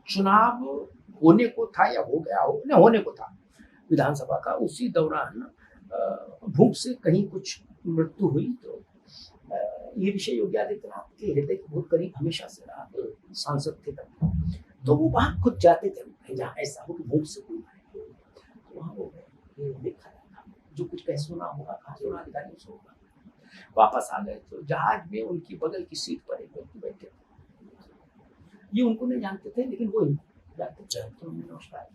चुनाव होने को था या हो गया हो, नहीं होने को था विधानसभा का, उसी दौरान भूख से कहीं कुछ मृत्यु हुई, तो ये विषय योगी आदित्यनाथ के हृदय के बहुत करीब हमेशा से रहा, सांसद थे तब, तो वो वहां खुद जाते थे जहाँ ऐसा हो कि भूख से कोई मरे, तो वहां वो गए, देखा जाता जो कुछ कह सुना होगा, कहा सुना अधिकारियों से होगा। वापस आ गए तो जहाज में उनकी बगल की सीट पर एक व्यक्ति बैठे थे, ये उनको नहीं जानते थे लेकिन वो जानते थे, तो उन्होंने नमस्कार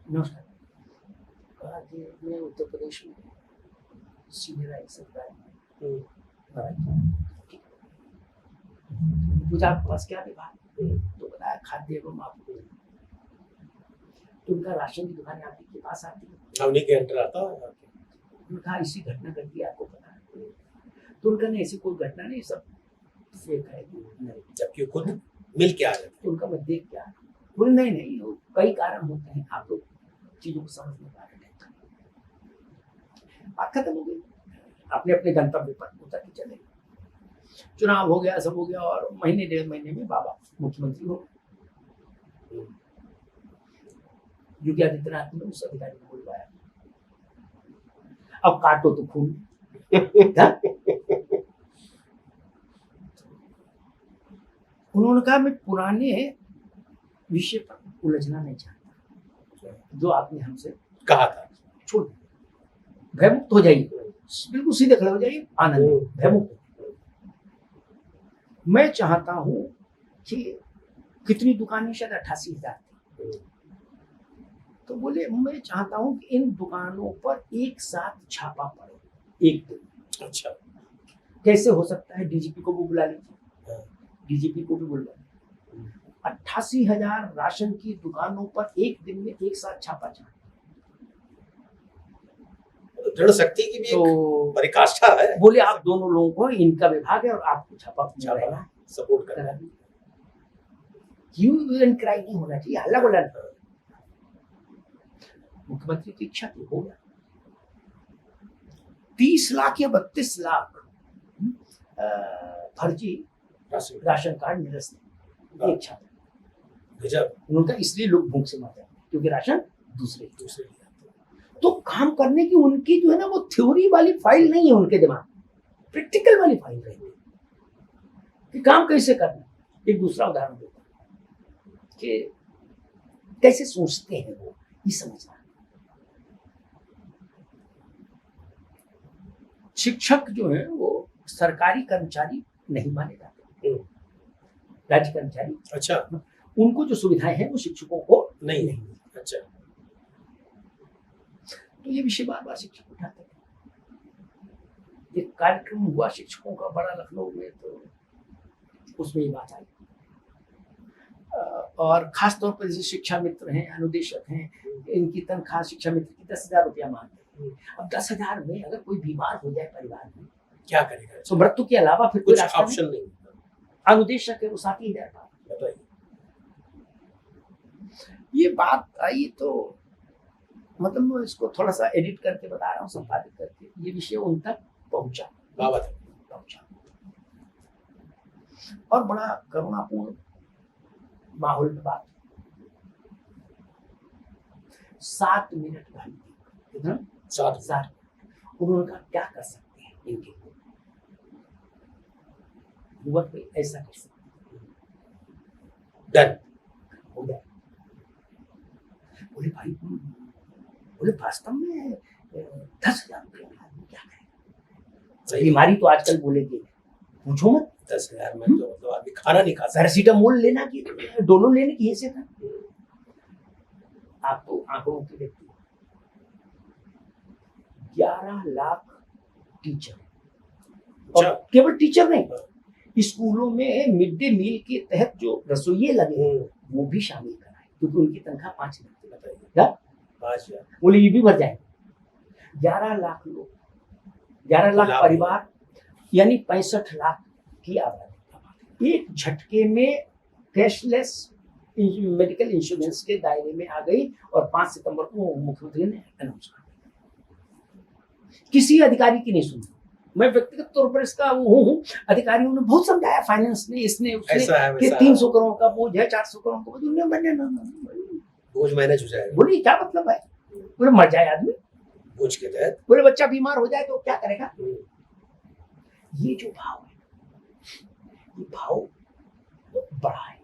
नमस्कार कहा कि मैं उत्तर प्रदेश में सीनियर आई सरकार पूछा आपके पास क्या विभाग, तो बताया खाद्य एवं आपूर्ति, तो उनका राशन की दुकान आपके पास आती है, उन्हीं के अंडर आता है। उनका इसी घटना घट गई आपको पता है, तो उनका नहीं ऐसी कोई घटना नहीं, सब फेक है, जबकि खुद मिल के आ जाते, तो उनका मैं देख क्या बोले नहीं नहीं कई कारण होते हैं, आप लोग चीजों को समझ नहीं पा रहे हैं। बात खत्म हो गई, अपने अपने गंतव्य पर उतर के चले, चुनाव हो गया, सब हो गया, और महीने 1.5 महीने में बाबा मुख्यमंत्री हो गए। योगी आदित्यनाथ ने उस अधिकारी को बुलवाया, अब काटो तो खून उन्होंने कहा मैं पुराने विषय पर उलझना नहीं चाहता, जो आपने हमसे कहा था, छोड़ भयमुक्त हो जाइए, बिल्कुल सीधे खड़े हो जाइए, आनंद भयमुक्त। मैं चाहता हूं कि कितनी दुकानें, शायद 88,000 थी, तो बोले मैं चाहता हूं कि इन दुकानों पर एक साथ छापा पड़े एक दिन। अच्छा, कैसे हो सकता है, डीजीपी को भी बुला लीजिए, डीजीपी को भी बुलवा, 88,000 राशन की दुकानों पर एक दिन में एक साथ छापा चला, दृढ़ शक्ति की भी तो एक परिकाष्ठा है। बोले आप दोनों लोगों को, इनका विभाग है और आपको छापा सपोर्ट करना, क्यों क्राई नहीं होना चाहिए, हल्ला बोला। मुख्यमंत्री की इच्छा थी, हो गया, 30 लाख या 32 लाख फर्जी राशन कार्ड निरस्त, ये इच्छा था उनका, इसलिए लोग भूख से मर जाते क्योंकि राशन दूसरे तो काम करने की उनकी जो है ना, वो थ्योरी वाली फाइल नहीं है उनके दिमाग, प्रैक्टिकल वाली फाइल रहती है कि काम कैसे करना। एक दूसरा उदाहरण देता हूं कि कैसे सोचते हैं वो, ये समझना। शिक्षक जो है वो सरकारी कर्मचारी नहीं माने जाते, राज्य कर्मचारी। अच्छा, उनको जो सुविधाएं हैं वो शिक्षकों को नहीं। अच्छा, तो ये विषय बार बार शिक्षक उठाते हैं। एक कार्यक्रम हुआ शिक्षकों का बड़ा लखनऊ में, तो उसमें ये बात आई, और खास तौर पर जैसे शिक्षा मित्र हैं, अनुदेशक हैं, इनकी तनख्वाह शिक्षा मित्र की 10,000 रुपया मांगते हैं। अब 10,000 में अगर कोई बीमार हो जाए परिवार में, क्या करेगा, तो मृत्यु के अलावा फिर कोई कुछ रास्ता ऑप्शन नहीं। अनुदेशक है वो 7,000 का, ये बात आई, तो मतलब मैं इसको थोड़ा सा एडिट करके बता रहा हूँ, संपादित करके, ये विषय उन तक पहुंचा, और बड़ा करुणापूर्ण माहौल में बात। 7 मिनट भाई, कितना 7 उन्होंने कहा क्या कर सकते हैं इनके लिए, युवक में ऐसा कर सकते हैं, डन हो गया। बोले भाई, बोले वास्तव में 10,000 रुपये क्या करें, बीमारी तो आजकल बोलेगी, पूछो मत, 10,000 में तो मतलब आदमी खाना नहीं खा सकता, पैरासीटामोल लेना की डोलो लेने की हैसियत है। आप तो आंकड़ों की व्यक्ति, 11 लाख टीचर, और केवल टीचर नहीं, स्कूलों में मिड डे मील के तहत जो रसोइये लगे वो भी शामिल कराए, क्योंकि उनकी तनख्वाह 5 लाख, 5,000 बोले ये भी भर जाएंगे। 11 लाख लोग, 11 लाख लाख परिवार, यानी 65 लाख की आबादी एक झटके में कैशलेस मेडिकल इंश्योरेंस के दायरे में आ गई और 5 सितंबर को मुख्यमंत्री ने अनाउंस कर दिया। किसी अधिकारी की नहीं सुनी। मैं व्यक्तिगत तौर पर इसका वो हूँ, अधिकारियों ने बहुत समझाया, फाइनेंस ने, इसने उसने ऐसा है, कि वैसा 300 करोड़ का बोझ है, 400 करोड़ का बोझ, मैंने बोझ मैनेज हो जाएगा बोली क्या मतलब है, बोले मर जाए आदमी, बोझ के तहत। बोले बच्चा बीमार हो जाए तो क्या करेगा। ये जो भाव है, ये भाव बड़ा है।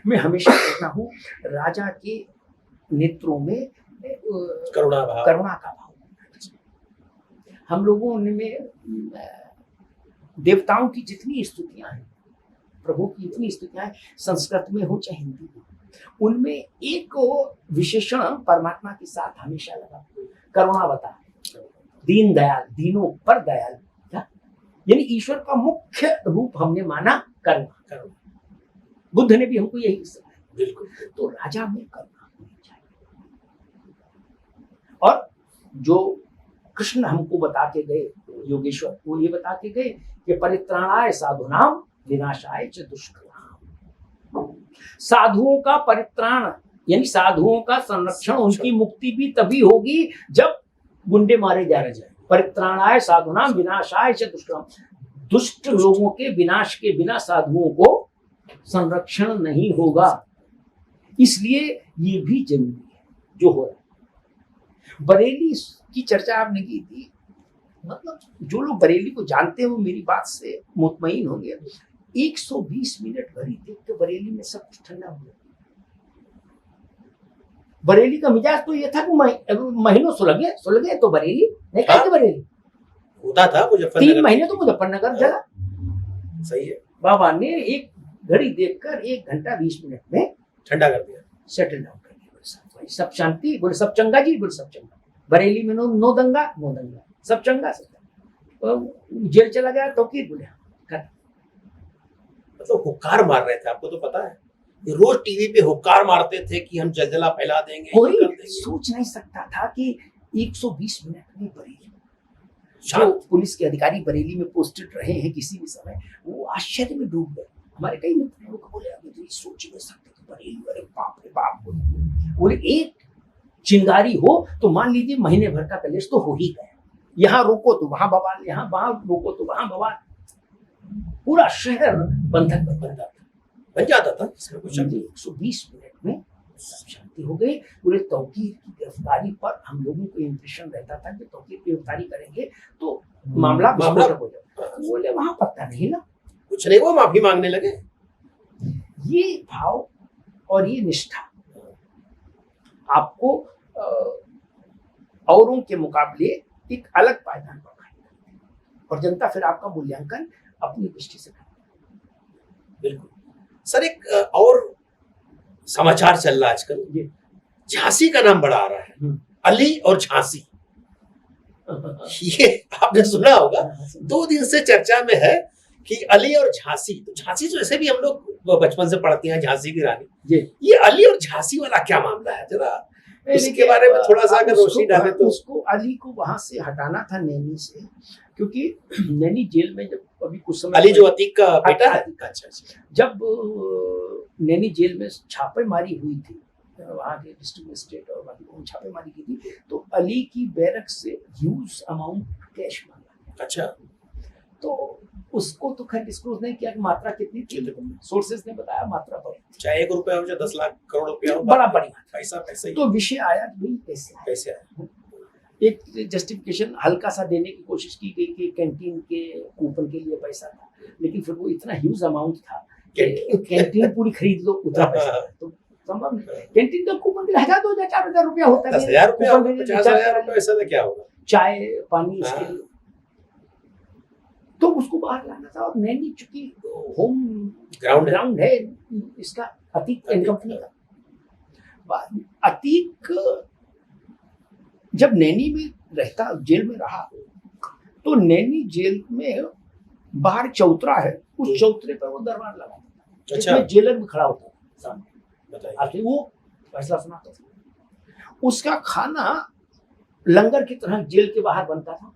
मैं हमेशा कहता हूँ राजा के नेत्रों में करुणा भाव, करुणा का भाव। हम लोगों में देवताओं की जितनी स्तुतियां हैं, प्रभु की जितनी स्तुतियां हैं, संस्कृत में हो चाहे हिंदी में, उनमें एक विशेषण परमात्मा के साथ हमेशा लगा, करुणावतार, दीन दयाल, दीनों पर दयाल, यानी ईश्वर का मुख्य रूप हमने माना करुणा। बुद्ध ने भी हमको यही सिखाया। बिल्कुल। तो राजा में करुणा होनी चाहिए। और जो कृष्ण हमको बता के गए, योगेश्वर, वो ये बता के गए कि परित्राणाय साधुनाम विनाशाय च दुष्कृताम। साधुओं का परित्राण यानी साधुओं का संरक्षण, उनकी मुक्ति भी तभी होगी जब गुंडे मारे जा रहे जाए। परित्राणाय साधुनाम विनाशाय च दुष्कृताम। दुष्ट लोगों के विनाश के बिना साधुओं को संरक्षण नहीं होगा। इसलिए ये भी जरूरी है जो हो रहा है। बरेली की चर्चा आपने की थी, मतलब जो लोग बरेली को जानते हैं वो मेरी बात से मुतमईन होंगे। 120 मिनट घड़ी देख के बरेली में सब कुछ ठंडा हो गया। बरेली का मिजाज तो ये था कि महीनों सुलगे तो बरेली नहीं कहते। बरेली होता था 3 महीने तो मुजफ्फरनगर जला। सही है। बाबा ने एक घड़ी देखकर 1 घंटा 20 मिनट में ठंडा कर दिया, सेटल डाउन कर दिया। सब शांति, बोले सब चंगा जी, बोले सब चंगा। बरेली में नो दंगा, सब चंगा, जेल चला गया तो की बोले मतलब हुक्कार मार रहे थे। आपको तो पता है रोज टीवी पे हुक्कार मारते थे कि हम जलजला फैला देंगे, कोई कर देंगे। सोच नहीं सकता था कि 120 मिनट में बरेली, जो पुलिस के अधिकारी बरेली में पोस्टेड रहे हैं किसी भी समय, वो आश्चर्य में डूब गए। हमारे कई मित्र लोग बोले अभी सोच नहीं सकते कि बरेली, अरे बाप रे बाप। बोले एक चिंगारी हो तो मान लीजिए महीने भर का कलेश तो हो ही गया। यहाँ रोको तो वहां बवाल, यहाँ वहां रोको तो वहां बवाल, पूरा शहर बंधक बन जाता था। 120 मिनट में सब शांति हो गई। पूरे तौकीर की गिरफ्तारी पर हम लोगों को इंप्रेशन रहता था कि तौकीर की गिरफ्तारी करेंगे तो मामला हो जाएगा। बोले वहां पता नहीं ना, कुछ नहीं, वो माफी मांगने लगे। ये भाव और ये निष्ठा आपको औरों के मुकाबले एक अलग पायदान पर खड़ी, और जनता फिर आपका मूल्यांकन अपनी दृष्टि से करती। बिल्कुल सर। एक और समाचार चल रहा है आजकल, झांसी का नाम बड़ा आ रहा है, अली और झांसी। ये आपने सुना होगा, 2 दिन से चर्चा में है कि अली और झांसी। तो झांसी तो ऐसे भी हम लोग बचपन से पढ़ते हैं, झांसी की रानी। ये अली और झांसी वाला क्या मामला है, जरा इसके बारे में थोड़ा सा अगर रोशनी डाले तो। उसको अली को वहां से हटाना था, नैनी से, क्योंकि नैनी जेल में जब अभी कुछ समय, अली जो अतीक का बेटा है, अच्छा, जब नैनी जेल में छापेमारी हुई थी, वहाँ के डिस्ट्रिक्ट मजिस्ट्रेट और बाकी छापेमारी की थी, तो अली की बैरक से ह्यूज अमाउंट कैश मांगा। अच्छा। तो उसको तो खैर डिस्क्लोज नहीं किया कि मात्रा कितनी थी। सोर्सेज ने बताया मात्रा बड़ी, चाहे 1 रुपया हो चाहे 10 लाख करोड़ रुपया हो, बड़ा बड़ी पैसा ही। तो विषय आया कि पैसे आया। एक जस्टिफिकेशन हल्का सा देने की कोशिश की गई कि कैंटीन के कूपन के लिए पैसा था, लेकिन फिर वो इतना ह्यूज अमाउंट था कि कैंटीन पूरी खरीद लो उतना पैसा था, तो संभव नहीं। कैंटीन का कूपन 1000, 2000, 4000 रुपया होता है, 10,000 रुपया, 50,000 रुपया, ऐसा तो क्या होगा, चाय पानी इसके लिए। तो उसको बाहर लाना था, और नैनी चूंकि होम ग्राउंड है इसका, अतीक एंड कंपनी का। अतीक जब नैनी में रहता, जेल में रहा, तो नैनी जेल में बाहर चौतरा है, उस चौतरे पर वो दरबार लगा था, जिसमें जेलर भी खड़ा होता था सामने, वो फैसला सुनाता था। उसका खाना लंगर की तरह जेल के बाहर बनता था,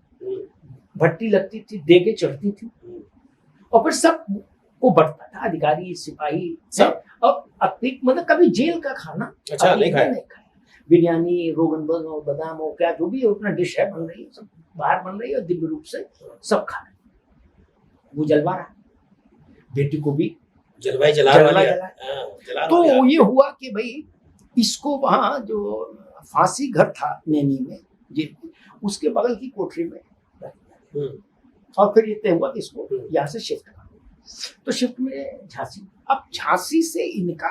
भट्टी लगती थी, देगे चढ़ती थी, और फिर सब को बंटता था, अधिकारी सिपाही सब। और अतिक मतलब कभी जेल का खाना अच्छा नहीं खाया। बिरयानी, रोगन और बादाम हो, क्या जो भी अपना डिश है बन रही है, सब बाहर बन रही है और दिव्य रूप से सब खा रहे। वो जलवा रहा, बेटी को भी जलवाई जला तो ये हुआ कि भाई इसको वहां जो फांसी घर था नैनी में जेल में, उसके बगल की कोठरी में रख दिया। और फिर ये तय हुआ कि इसको यहाँ से शिफ्ट करना। तो शिफ्ट में झांसी। अब झांसी से इनका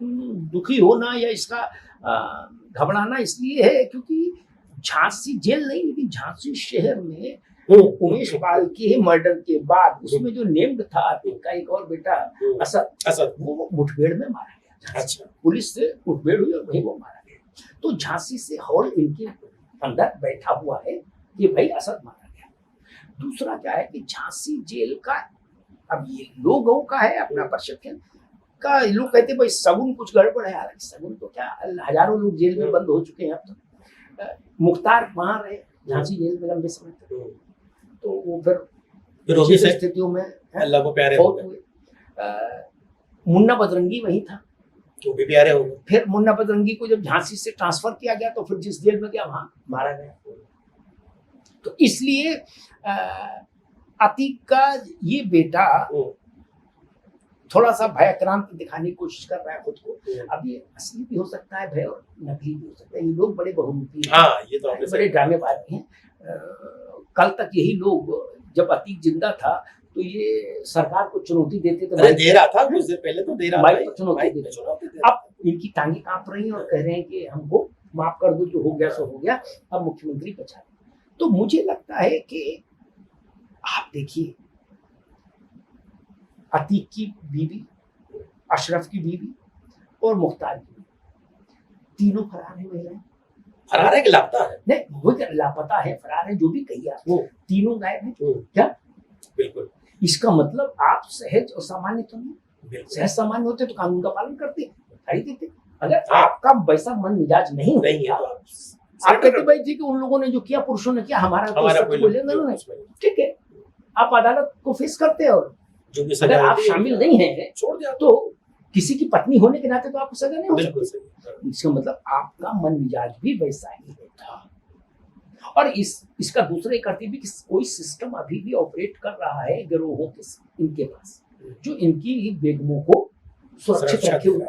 दुखी होना या इसका घबराना इसलिए है क्योंकि झांसी जेल नहीं, लेकिन झांसी शहर में उमेश पाल के मर्डर के बाद उसमें जो नेम्ड था इनका एक और बेटा असद, वो मुठभेड़ में मारा गया। अच्छा। पुलिस से मुठभेड़ हुई और वहीं वो मारा गया। तो झांसी से हॉल इनके अंदर बैठा हुआ है कि भाई असद मारा गया। दूसरा क्या है कि झांसी जेल का, अब ये लोगों का है अपना परसेप्शन का, लोग कहते हैं भाई सगुन कुछ गड़बड़ है। हालांकि सगुन तो क्या, हजारों लोग जेल में बंद हो चुके हैं अब तक। मुख्तार वहां रहे झांसी जेल में लंबे समय तक, तो वो फिर स्थितियों में अल्लाह को प्यारे हो गए। मुन्ना बजरंगी वही था, तो भी प्यारे हो गए। फिर मुन्ना बजरंगी को जब झांसी से ट्रांसफर किया गया तो फिर जिस जेल में गया वहां मारा गया। तो इसलिए अतीक का ये बेटा थोड़ा सा भयाक्रांत दिखाने की कोशिश कर रहा है खुद को। अब ये असली भी हो सकता है भय और नकली भी हो सकता है। ये लोग बड़े बहुमुखी हैं, ये तो बड़े ड्रामेबाज हैं। कल तक यही लोग, जब अतीक जिंदा था तो ये सरकार को चुनौती देते थे, दे रहा था कुछ देर पहले, तो दे रहा था चुनौती दे रहे। अब इनकी टांगे कांप रही हैं और कह रहे हैं कि हमको माफ कर दो, जो हो गया सो हो गया, अब मुख्यमंत्री बचा। तो मुझे लगता है कि आप देखिए, अतीक की बीवी, अशरफ की बीवी और मुख्तार की बीवी, तीनों फरार है महिलाएं। फरार है कि लापता है? नहीं, वो लापता है, फरार है, जो भी कहिए आप, वो तीनों गायब है। क्या? बिल्कुल। इसका मतलब आप सहज और सामान्य तो नहीं। सहज सामान्य होते तो कानून का पालन करते, दिखाई देते। अगर आपका वैसा मन मिजाज नहीं है, आप कहते भाई ठीक है, उन लोगों ने जो किया, पुरुषों ने किया, हमारा कोई लेना नहीं, ठीक है, आप अदालत को फेस करते हैं। और अगर आप शामिल नहीं है तो किसी की पत्नी होने के नाते तो आपको सजा नहीं हो सकती। इसका मतलब आपका मन मिजाज भी वैसा ही था। और इसका दूसरा एक अर्थ भी कि कोई सिस्टम अभी भी ऑपरेट कर रहा है गिरोहों के इनके पास, जो इनकी बेगमों को सुरक्षित रखे हुए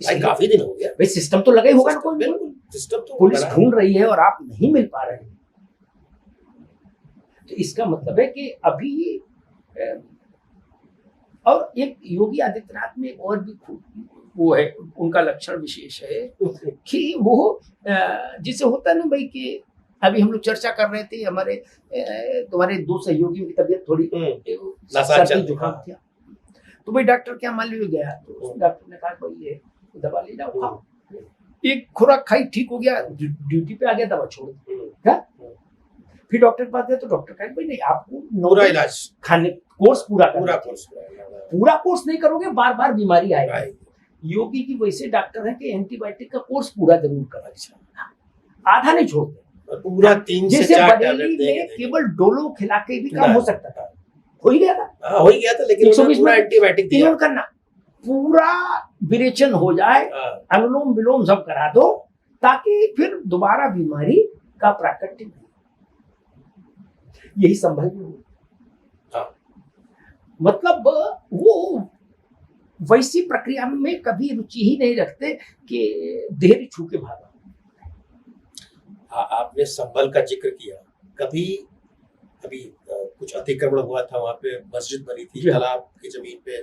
है। काफी दिन हो गया भाई, सिस्टम तो लगा ही होगा ना कोई। सिस्टम तो पुलिस ढूंढ रही है और आप नहीं मिल पा रहे हैं, तो इसका मतलब है कि अभी और एक योगी आदित्यनाथ में और भी वो है, उनका लक्षण विशेष है कि वो जिसे होता है ना भाई, कि अभी हम लोग चर्चा कर रहे थे, हमारे तुम्हारे दो सहयोगियों की तबीयत थोड़ी सर्दी जुकाम था, तो भाई डॉक्टर क्या मान लीजिए गया, तो डॉक्टर ने कहा भाई ये दवा ले जाओ, खाओ। एक खुराक खाई, ठीक हो गया, ड्यूटी पे आ गया, दवा छोड़ दी। क्या? फिर डॉक्टर के पास गए तो डॉक्टर कहा भाई नहीं, आपको पूरा इलाज खाने कोर्स पूरा कोर्स नहीं करोगे बार बार बीमारी आएगी। योगी की वैसे डॉक्टर है कि एंटीबायोटिक का कोर्स पूरा जरूर करना, आधा नहीं छोड़ते, पूरा 3 से 4 टैबलेट देंगे। केवल डोलो खिला के भी काम हो सकता था, हो ही गया था, लेकिन पूरा एंटीबायोटिक दिया करना, पूरा विरेचन हो जाए, अनुलोम विलोम सब करा दो, ताकि फिर दोबारा बीमारी का प्राकट्य नहीं। यही संभव नहीं हुआ। मतलब वो वैसी प्रक्रिया में कभी रुचि ही नहीं रखते कि देह छू के भागा। आपने संभल का जिक्र किया, कभी अभी कुछ अतिक्रमण हुआ था, वहां पे मस्जिद बनी थी तालाब की जमीन पे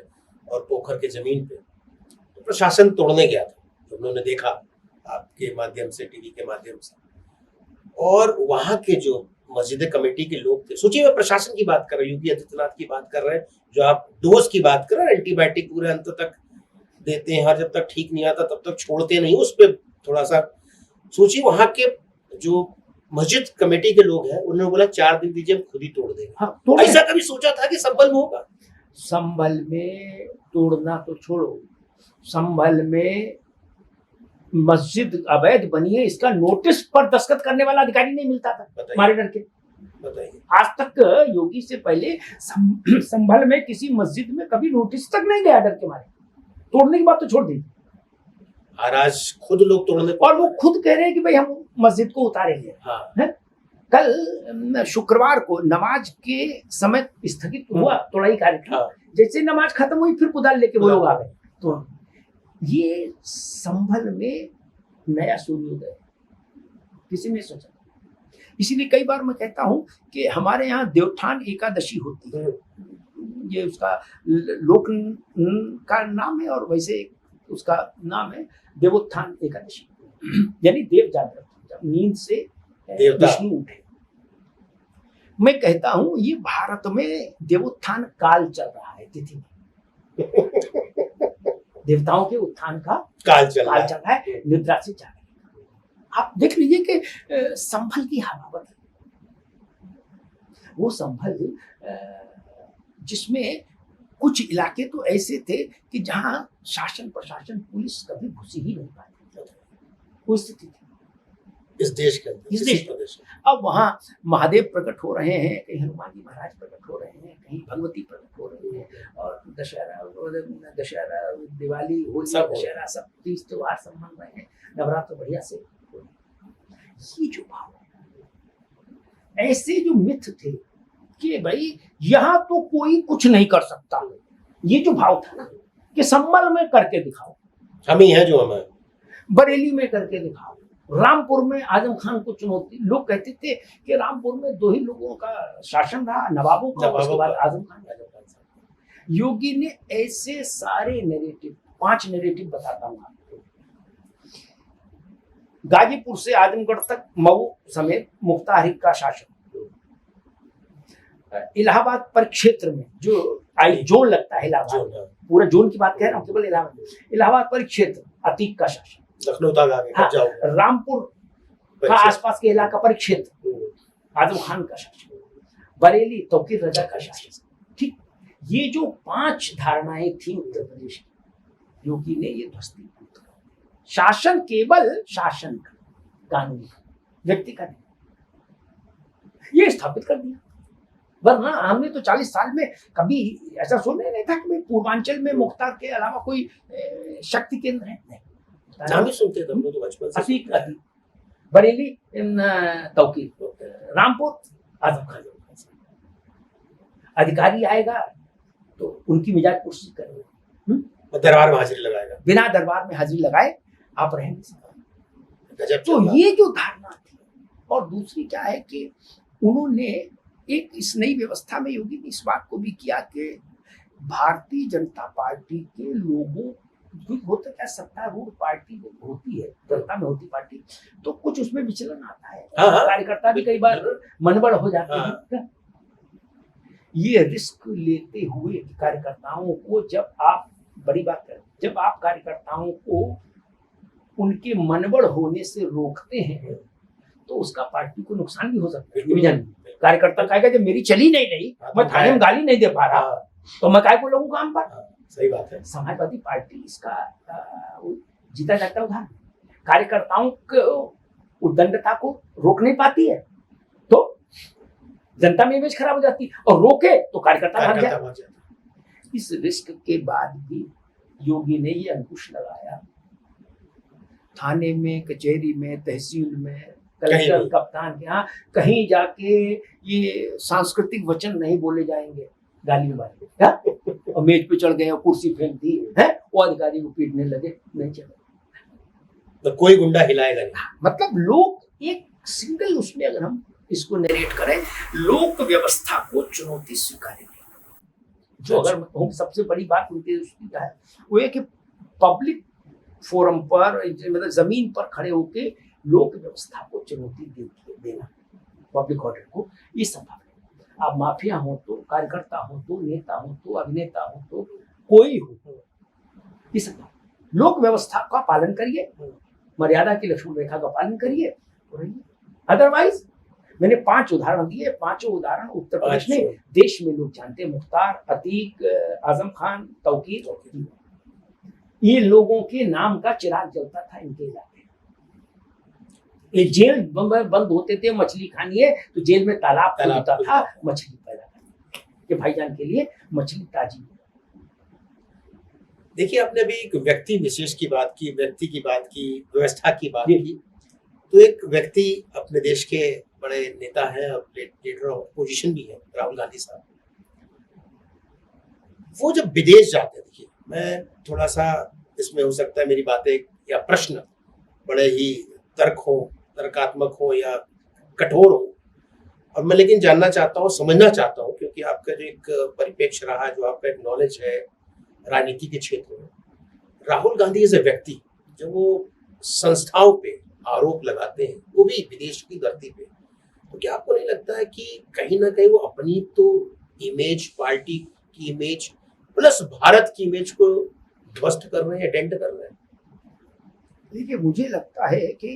और पोखर के जमीन पे, तो प्रशासन तोड़ने गया था। उन्होंने देखा आपके माध्यम से, टीवी के माध्यम से, और वहां के जो मस्जिद कमेटी के लोग थे, सोचिए मैं प्रशासन की बात कर रहा हूँ, योगी आदित्यनाथ की बात कर रहे हैं, जो आप डोज की बात कर रहे हैं, एंटीबायोटिक पूरे अंत तक देते हैं, हर जब तक ठीक नहीं आता तब तक छोड़ते नहीं, उस पर थोड़ा सा सोचिए। वहां के जो मस्जिद कमेटी के लोग हैं, उन्होंने बोला 4 दिन दीजिए, हम खुद ही तोड़ देंगे। हाँ, ऐसा कभी सोचा था कि संभल में होगा? संभल में तोड़ना तो छोड़ो, संभल में मस्जिद अवैध बनी है इसका नोटिस पर दस्तखत करने वाला अधिकारी नहीं मिलता था बताइए। हमारे डर के। बताइए। आज तक योगी से पहले संभल में किसी मस्जिद में कभी नोटिस तक नहीं गया डर के मारे। तोड़ने की बात तो छोड़ दी, और आज खुद लोग तोड़ने और वो खुद कह रहे हैं कि भाई हम मस्जिद को उतारेंगे। हाँ। कल शुक्रवार को नमाज के समय स्थगित हुआ तोड़ाई कार्यक्रम। हाँ। जैसे नमाज खत्म हुई फिर कुदाल लेके वो लोग आ गए। तो ये संभल में नया सूर्योदय किसी ने सोचा। इसीलिए कई बार मैं कहता हूं कि हमारे यहाँ देवोत्थान एकादशी होती है, ये उसका लोक का नाम है और वैसे उसका नाम है देवोत्थान एकादशी, यानी देव जागरण, जब नींद से विष्णु उठे। मैं कहता हूं ये भारत में देवोत्थान काल चल रहा है, तिथि में देवताओं के उत्थान का काल चल रहा है, निद्रा से जागने का। आप देख लीजिए कि संभल की हवा बदल, वो संभल जिसमें कुछ इलाके तो ऐसे थे कि जहां शासन प्रशासन पुलिस कभी घुसी ही नहीं पाती, वो स्थिति थी इस देश के अंदर, इस देश में। अब वहां महादेव प्रकट हो रहे हैं, कहीं हनुमान जी महाराज प्रकट हो रहे हैं, कहीं भगवती प्रकट हो रही है, और दशहरा दिवाली होली दशहरा सब तीज त्योहार सब मन रहे हैं, नवरात्र बढ़िया से। ये जो भाव है, ऐसे जो मिथ थे कि भाई यहाँ तो कोई कुछ नहीं कर सकता, ये जो भाव था ना कि संभल में करके दिखाओ, हम ही हैं जो हम हैं, बरेली में करके दिखाओ, रामपुर में आजम खान को चुनौती। लोग कहते थे कि रामपुर में 2 ही लोगों का शासन रहा, नवाबों का, उसके बाद आजम खान। योगी ने ऐसे सारे नैरेटिव, 5 नैरेटिव बताता हूं आपको, गाजीपुर से आजमगढ़ तक मऊ समेत मुख्तार का शासन, इलाहाबाद परिक्षेत्र में जो जोन लगता है, इलाहाबाद पूरा जोन की बात कह रहा हूँ, केवल इलाहाबाद परिक्षेत्र अतीक का शासन, लखनऊ तक आगे। हाँ, रामपुर का आसपास के इलाका परिक्षेत्र आजम खान का शासन, बरेली तौकीर रजा का शासन। ठीक, ये जो 5 धारणाएं थी उत्तर प्रदेश की, योगी ने ये ध्वस्तीभूत कर दिया। शासन केवल शासन का, कानून का, व्यक्ति का नहीं, ये स्थापित कर दिया। वरना हमने तो 40 साल में कभी ऐसा सुना नहीं था कि भाई पूर्वांचल में मुख्तार के अलावा कोई शक्ति केंद्र है। नहीं, नाम ही सुनते थे हम लोग तो बचपन से। अतीक बरेली तौकीर, रामपुर आजम खान। अधिकारी आएगा तो उनकी मिजाज पुष्टि करेगा, दरबार में हाजिरी लगाएगा, बिना दरबार में हाजिरी लगाए आप रहेंगे। तो ये जो धारणा थी, और दूसरी क्या है कि उन्होंने एक इस नई व्यवस्था में योगी ने इस बात को भी किया कि भारतीय जनता पार्टी के लोगों, होता क्या सत्तारूढ़ पार्टी होती है, जनता में होती पार्टी, तो कुछ उसमें विचलन आता है, कार्यकर्ता भी कई बार मनबड़ हो जाते हैं। ये रिस्क लेते हुए कार्यकर्ताओं को, जब आप बड़ी बात करें, जब आप कार्यकर्ताओं को उनके मनबड़ होने से रोकते हैं तो उसका पार्टी को नुकसान भी हो सकता है। डिवीजन कार्यकर्ता कहेगा जब मेरी चली नहीं रही, मैं थाने में गाली नहीं दे पा रहा, तो मैं काय को लगूं काम पर। सही बात है। समाजवादी पार्टी इसका जीता जाता उदाहरण, कार्यकर्ताओं को उद्दंडता को रोक नहीं पाती है तो जनता में इमेज खराब हो जाती है, और रोके तो कार्यकर्ता भाग जाए। इस रिस्क के बाद भी योगी ने ये अंकुश लगाया, थाने में, कचहरी में, तहसील में, कलेक्टर कप्तान के यहाँ कहीं जाके ये सांस्कृतिक वचन नहीं बोले जाएंगे, गाली वाली, और मेज पे चढ़ गए और कुर्सी फेंक दी है, वो अधिकारी को पीटने लगे, नहीं चले, तो कोई गुंडा हिलाएगा नहीं। मतलब लोग एक सिंगल उसमें अगर हम इसको नरेट करें, लोक व्यवस्था को चुनौती स्वीकारेंगे। जो अगर सबसे बड़ी बात उनकी क्या है, वो ये कि पब्लिक फोरम पर, मतलब जमीन पर खड़े होके लोक व्यवस्था को चुनौती देना, पब्लिक ऑर्डर को, ये संभव है। आप माफिया हो तो, कार्यकर्ता हो तो, नेता हो तो, अभिनेता हो तो, कोई हो, ये संभव। लोक व्यवस्था का पालन करिए, मर्यादा की लक्ष्मण रेखा का पालन करिए, अदरवाइज मैंने 5 उदाहरण दिए, 5 उदाहरण उत्तर प्रदेश में, देश में लोग जानते हैं, मुख्तार, अतीक, आजम खान, तौकीर, ये लोगों के नाम का चिराग जलता था इनके इलाके में। ये जेल बंद होते थे, मछली खानी है तो जेल में तालाब होता था, मछली पैदा करनी कि भाईजान के लिए मछली ताजी। देखिए, आपने अभी एक व्यक्ति विशेष की बात की, व्यक्ति की बात की, व्यवस्था की बात की, तो एक व्यक्ति अपने देश के बड़े नेता हैं और लीडर ऑफ अपोजिशन भी है, राहुल गांधी साहब। वो जब विदेश जाते हैं, देखिए मैं थोड़ा सा इसमें हो सकता है मेरी बातें या प्रश्न बड़े ही तर्कात्मक हो या कठोर हो, और मैं लेकिन जानना चाहता हूँ, समझना चाहता हूँ, क्योंकि आपका जो एक परिप्रेक्ष्य रहा, जो आपका एक नॉलेज है राजनीति के क्षेत्र में, राहुल गांधी एज ए व्यक्ति जब वो संस्थाओं पे आरोप लगाते हैं, वो भी विदेश की धरती पे, तो क्या आपको नहीं लगता है कि कहीं ना कहीं वो अपनी तो इमेज, पार्टी की इमेज प्लस भारत की इमेज को ध्वस्त कर रहे हैं, अटेंड कर रहे हैं? देखिए, मुझे लगता है कि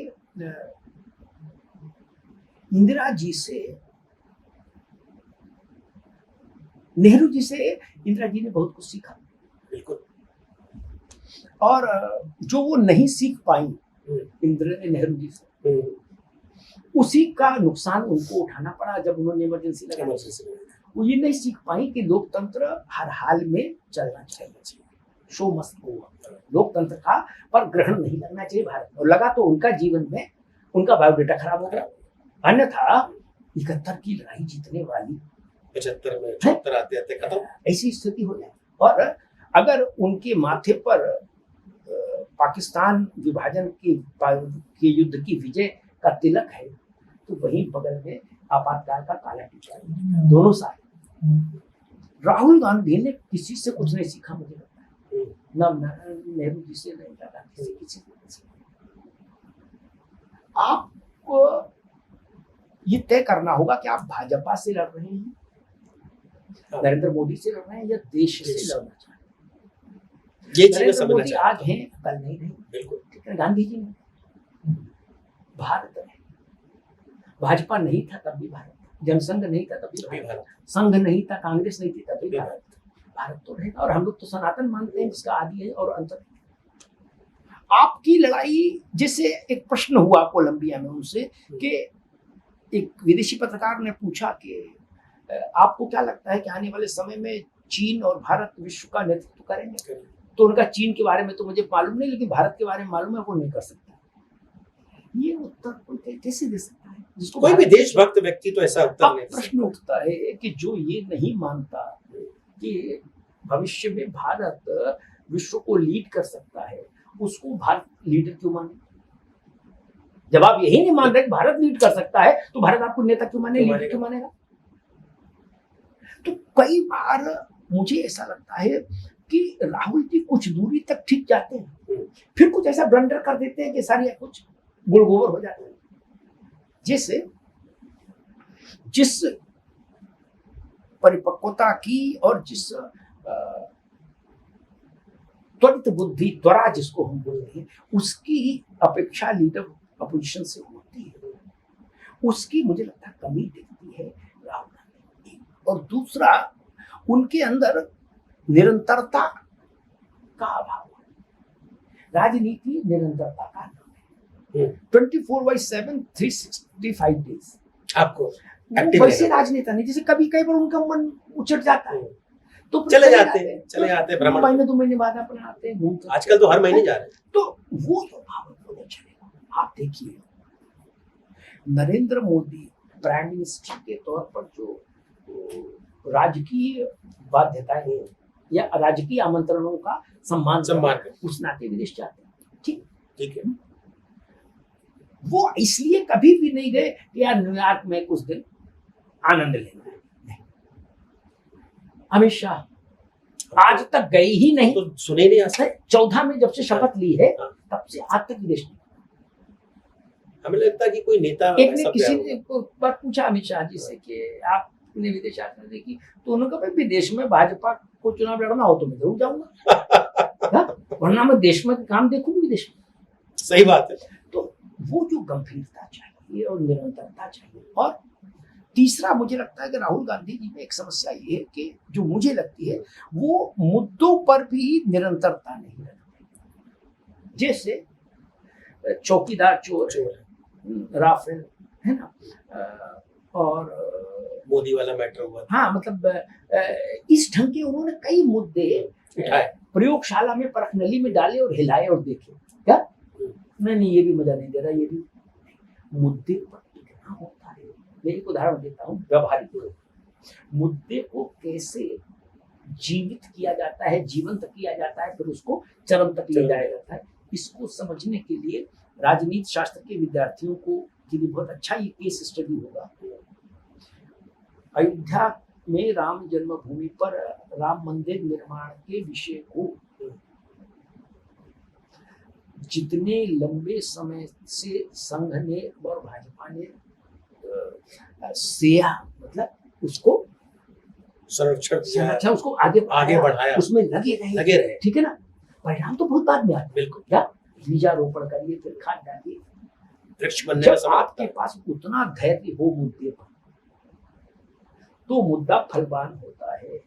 इंदिरा जी से, नेहरू जी से इंदिरा जी ने बहुत कुछ सीखा। बिल्कुल। और जो वो नहीं सीख पाई नेहरू जी से, उसी का नुकसान उनको उठाना पड़ा जब उन्होंने इमरजेंसी लगाई। वो ये नहीं सीख पाई कि लोकतंत्र हर हाल में चलना चाहिए, शो मस्ट गो ऑन, लोकतंत्र का पर ग्रहण नहीं लगना चाहिए भारत में। लगा तो उनका जीवन में उनका बायोडेटा खराब हो गया, अन्यथा 71 की लड़ाई जीतने वाली 75 में 74 आते आते खत्म, ऐसी स्थिति हो जाए। और अगर उनके माथे पर पाकिस्तान विभाजन के युद्ध की विजय का तिलक है, तो वहीं बगल में आपातकाल का काला टीका है, दोनों साथ। राहुल गांधी ने किसी से कुछ नहीं सीखा, मुझे लगता है, ना नेहरू जी से, ना इंदिरा गांधी से, किसी से नहीं सीखा। आपको ये तय करना होगा कि आप भाजपा से लड़ रहे हैं, नरेंद्र मोदी से लड़ रहे हैं, या देश से लड़ना चाहते हैं। ये चीजें नरेंद्र मोदी आज हैं, कल नहीं रहे। बिल्कुल। लेकिन गांधी जी ने भारत है, भाजपा नहीं था तब भी भारत, जनसंघ नहीं था तब भी भारत, संघ नहीं था, कांग्रेस नहीं थी तब भी भारत, भारत तो रहेगा। और हम लोग तो सनातन मानते हैं, जिसका आदि है और अंत है। आपकी लड़ाई, जैसे एक प्रश्न हुआ कोलंबिया में उनसे कि एक विदेशी पत्रकार ने पूछा कि आपको क्या लगता है कि आने वाले समय में चीन और भारत विश्व का नेतृत्व करेंगे? तो उनका चीन के बारे में तो मुझे मालूम नहीं, लेकिन भारत के बारे में मालूम है, वो नहीं कर सकता। ये उत्तर कोई कैसे दे सकता है? जिसको कोई भी देशभक्त व्यक्ति तो ऐसा उत्तर नहीं। प्रश्न उठता है कि जो ये नहीं मानता कि भविष्य में भारत विश्व को लीड कर सकता है, उसको भारत लीडर क्यों माने? जब आप यही नहीं मान रहे कि भारत लीड कर सकता है, तो भारत आपको नेता क्यों माने, लीडर क्यों मानेगा? तो कई बार मुझे ऐसा लगता है कि राहुल जी कुछ दूरी तक ठीक जाते हैं, फिर कुछ ऐसा ब्लंडर कर देते हैं कि सारी कुछ गुलगोबर हो जाते हैं। जैसे जिस परिपक्वता की और जिस त्वरित बुद्धि, त्वरा जिसको हम बोलते हैं, उसकी अपेक्षा लीडर अपोजिशन से होती है, उसकी मुझे लगता है कमी दिखती है राहुल गांधी। और दूसरा, उनके अंदर निरंतरता का अभाव है। राजनीति निरंतरता का नाम है। 24/7 365 डेज आपको वैसे राजनेता नहीं, जैसे कभी कई बार उनका मन उचट जाता है तो चले जाते हैं भ्रमण, महीने 2 महीने बाद अपने आते हैं, घूमते। आजकल तो हर महीने जा रहे हैं। तो वो जो भाव नहीं चलेगा। आप देखिए, नरेंद्र मोदी प्राइम मिनिस्टर के तौर पर जो राजकीय बाध्यताएं या राजकीय आमंत्रणों का सम्मान उस नाते विदेश जाते हैं। ठीक है। वो इसलिए कभी भी नहीं गए कि यार न्यूयॉर्क में कुछ दिन आनंद लेना है, नहीं। अमित शाह आज तक गए ही नहीं, तो सुने नहीं आज तक। 14 में जब से शपथ ली है तब से आज तक विदेश नहीं। हमें लगता है कि कोई नेता, एक ने किसी ने बात पूछा अमित शाह जी से कि आपने विदेश यात्रा देखी, तो उन्होंने कहा विदेश में भाजपा को चुनाव लड़ना हो तो मैं जरूर जाऊंगा, वरना मैं देश में काम देखूंगा विदेश में। सही बात है। तो वो जो गंभीरता चाहिए और निरंतरता चाहिए। और तीसरा, मुझे लगता है कि राहुल गांधी जी में एक समस्या ये है कि जो मुझे लगती है, वो मुद्दों पर भी निरंतरता नहीं रखते। जैसे चौकीदार चोर है, राफेल है ना, और मोदी वाला मैटर हुआ। हाँ मतलब इस ढंग के उन्होंने कई मुद्दे उठाए। प्रयोगशाला में परखनली में डाले और हिलाए और देखे क्या नहीं ये भी मजा नहीं दे रहा, ये भी मुद्दे पर टिकना होता है। मैं एक उदाहरण देता हूँ व्यवहारिक, मुद्दे को कैसे जीवित किया जाता है, जीवंत किया जाता है, फिर उसको चरम तक ले जाया जाता है। इसको समझने के लिए राजनीति शास्त्र के विद्यार्थियों को के लिए बहुत अच्छा ये केस स्टडी होगा। अयोध्या में राम जन्मभूमि पर राम मंदिर निर्माण के विषय को जितने लंबे समय से संघ ने और भाजपा ने सेया मतलब उसको संरक्षण उसको आगे बढ़ाया, उसमें लगे रहे, ठीक है ना। परिणाम तो बहुत बाद में आते, बिल्कुल क्या बीजारोपण करिए, फिर खाद डालिए, वृक्ष बनने में समय आपके पास उतना धैर्य हो मुद्दे पर तो मुद्दा फलवान होता है।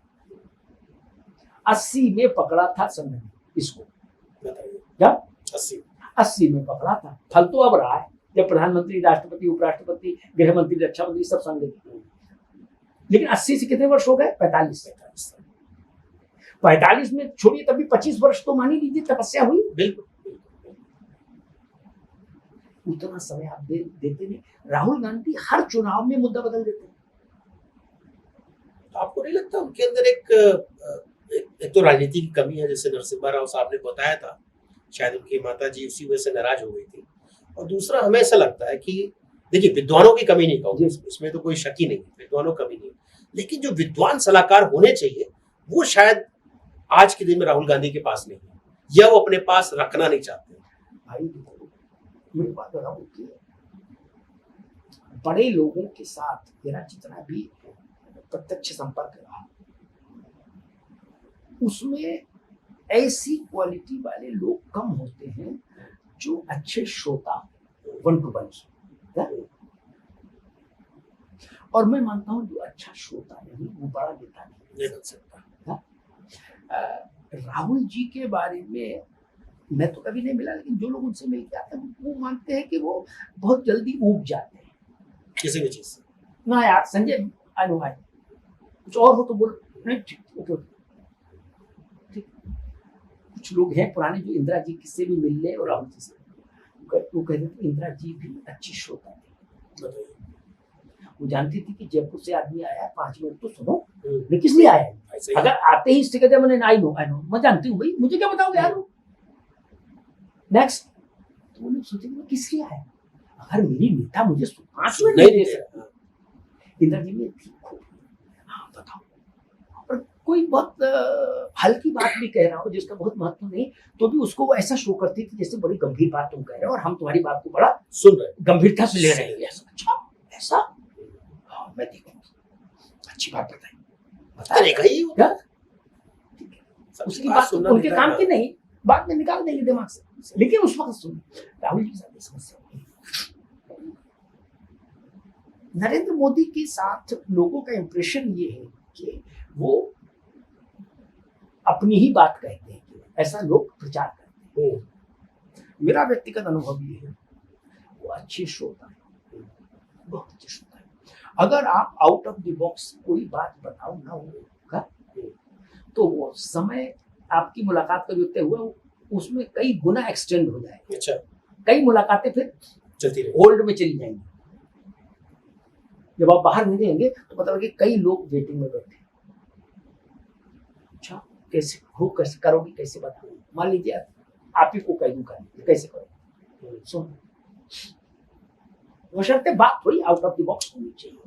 80 में पकड़ा था संघ ने इसको, क्या 80 में पकड़ा था, फल तो अब रहा है जब प्रधानमंत्री, राष्ट्रपति, उपराष्ट्रपति, गृह मंत्री, रक्षा मंत्री सब संघ के। लेकिन 80 से कितने वर्ष हो गए? 45 में छोड़िए, तभी 25 वर्ष तो मान ही लीजिए तपस्या हुई। बिल्कुल उतना समय आप देते नहीं। राहुल गांधी हर चुनाव में मुद्दा बदल देते हैं। आपको नहीं लगता उनके अंदर एक तो राजनीति की कमी है, जैसे नरसिम्हा राव साहब ने बताया था, शायद उनकी माता जी उसी वजह से नाराज हो गई थी। और दूसरा हमें ऐसा लगता है कि देखिए विद्वानों की कमी नहीं कहूँगा, इसमें तो कोई शक ही नहीं, विद्वानों की कमी नहीं, लेकिन जो विद्वान सलाहकार होने चाहिए वो शायद आज के दिन में राहुल गांधी के पास नहीं है, या वो अपने पास रखना नहीं चाहते। भाई मेरी बात बताऊं कि बड़े लोगों के साथ मेरा जितना भी प्रत्यक्ष संपर्क रहा, उसमें ऐसी क्वालिटी वाले लोग कम होते हैं जो अच्छे श्रोता, वन टू वन। और मैं मानता हूं जो अच्छा श्रोता नहीं वो बड़ा नेता नहीं बन सकता। राहुल जी के बारे में मैं तो कभी नहीं मिला, लेकिन जो लोग उनसे मिल के आते हैं वो मानते हैं कि वो बहुत जल्दी ऊब जाते हैं किसी भी चीज से। ना यार संजय अनुभाई कुछ और हो तो बोल, नहीं ठीक ओके ठीक। कुछ लोग हैं पुराने जो इंदिरा जी से भी मिल ले और राहुल जी से, वो कहते थे इंदिरा जी भी अच्छी श्रोता थी। वो जानती थी कि जयपुर से आदमी आया है, 5 मिनट तो सुनो, मैं किस लिए आया है? अगर आते ही इससे कहते मैंने आई नो मैं जानती हूँ भाई, मुझे क्या बताओगे यार। नेक्स्ट तो वो लोग सोचेंगे मैं किस लिए आया, अगर मेरी नेता मुझे 5 मिनट नहीं दे सकता। इंदिरा जी ने ठीक हो, हाँ बताओ, और कोई बहुत हल्की बात भी कह रहा हो जिसका बहुत महत्व नहीं, तो भी उसको वो ऐसा शो करती थी जैसे बड़ी गंभीर बात तुम कह रहे हो और हम तुम्हारी बात को बड़ा सुन रहे, गंभीरता से ले रहे हैं। अच्छा ऐसा, हाँ मैं देखूंगी, अच्छी बात बताइए क्या, उसकी बात उनके काम की नहीं, बाद में निकाल देंगे दिमाग से, लेकिन उस वक्त सुन। राहुल जी के साथ समस्या, नरेंद्र मोदी के साथ लोगों का इंप्रेशन ये है कि वो अपनी ही बात कहते हैं, ऐसा लोग प्रचार करते हैं। मेरा व्यक्तिगत अनुभव ये है वो अच्छे श्रोता है, बहुत अच्छे श्रोता है। अगर आप आउट ऑफ द बॉक्स कोई बात बताओ ना होगा तो वो समय आपकी मुलाकात का जो तय हुआ उसमें कई गुना एक्सटेंड हो जाएगा। अच्छा, कई मुलाकातें फिर चलती रहेंगी, होल्ड में चली जाएंगी। जब आप बाहर निकलेंगे तो मतलब कि कई लोग वेटिंग में बैठे, अच्छा कैसे हो, कैसे करोगे, कैसे बताओ, मान लीजिए आप ही को कह दूंगा कैसे करोगे, सुन बशर्ते बात थोड़ी आउट ऑफ द बॉक्स होनी चाहिए,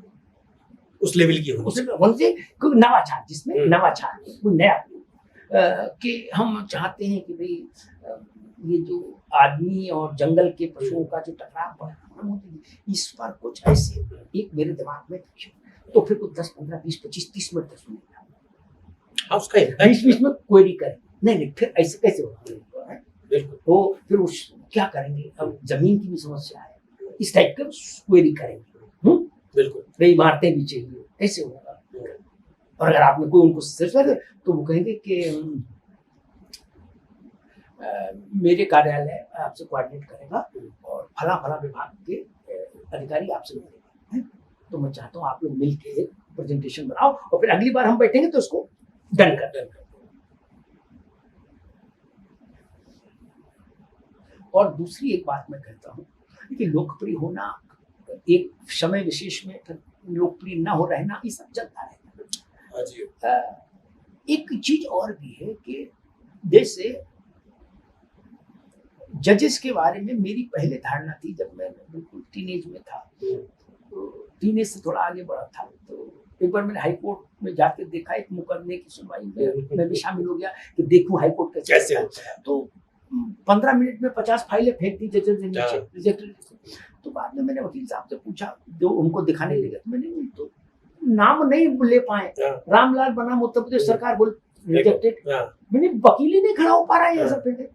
उस लेवल की होनी, कोई नवाचार, जिसमें नवाचार कोई नया कि हम चाहते हैं कि भाई ये जो आदमी और जंगल के पशुओं का जो टकराव बढ़ रहा है इस पर कुछ ऐसे एक मेरे दिमाग में तो फिर कुछ 10, 15, 20, 25, 30 मिनट तक सुनेगा, उसका 20 में क्वेरी करें, नहीं फिर ऐसे कैसे होगा, तो फिर उस क्या करेंगे, अब जमीन की भी समस्या है, इस टाइप के क्वेरी करेंगे। बिल्कुल, भाई इमारतें भी चाहिए, कैसे होगा। और अगर आपने कोई उनको तो वो कहेंगे कि मेरे कार्यालय आपसे कोऑर्डिनेट करेगा और फला फला विभाग के अधिकारी आपसे मिलेगा, हैं? तो मैं चाहता हूँ आप लोग मिल के प्रेजेंटेशन बनाओ और फिर अगली बार हम बैठेंगे तो उसको डन कर। और दूसरी एक बात मैं कहता हूँ कि लोकप्रिय होना, एक समय विशेष में लोकप्रिय ना हो रहना, ये सब चलता रहता है। एक चीज और भी है कि जैसे जजेस के बारे में मेरी पहले धारणा थी, जब मैं बिल्कुल टीनेज में था, तो टीनेज से थोड़ा आगे बढ़ा था, तो एक बार मैंने हाई कोर्ट में जाकर देखा, एक मुकदमे की सुनवाई में मैं भी शामिल हो गया कि देखूं हाई कोर्ट कैसे होता है। तो 15 मिनट में 50 फाइलें फेंक दी जजेस ने नीचे, रिजेक्टेड। तो बाद में मैंने वकील साहब से पूछा, जो उनको दिखाने लगे, तो मैंने तो नाम नहीं ले पाए, रामलाल बनाम उत्तर प्रदेश सरकार बोल रिजेक्टेड। मैंने वकील ही नहीं खड़ा हो पा रहा है ये सब पे।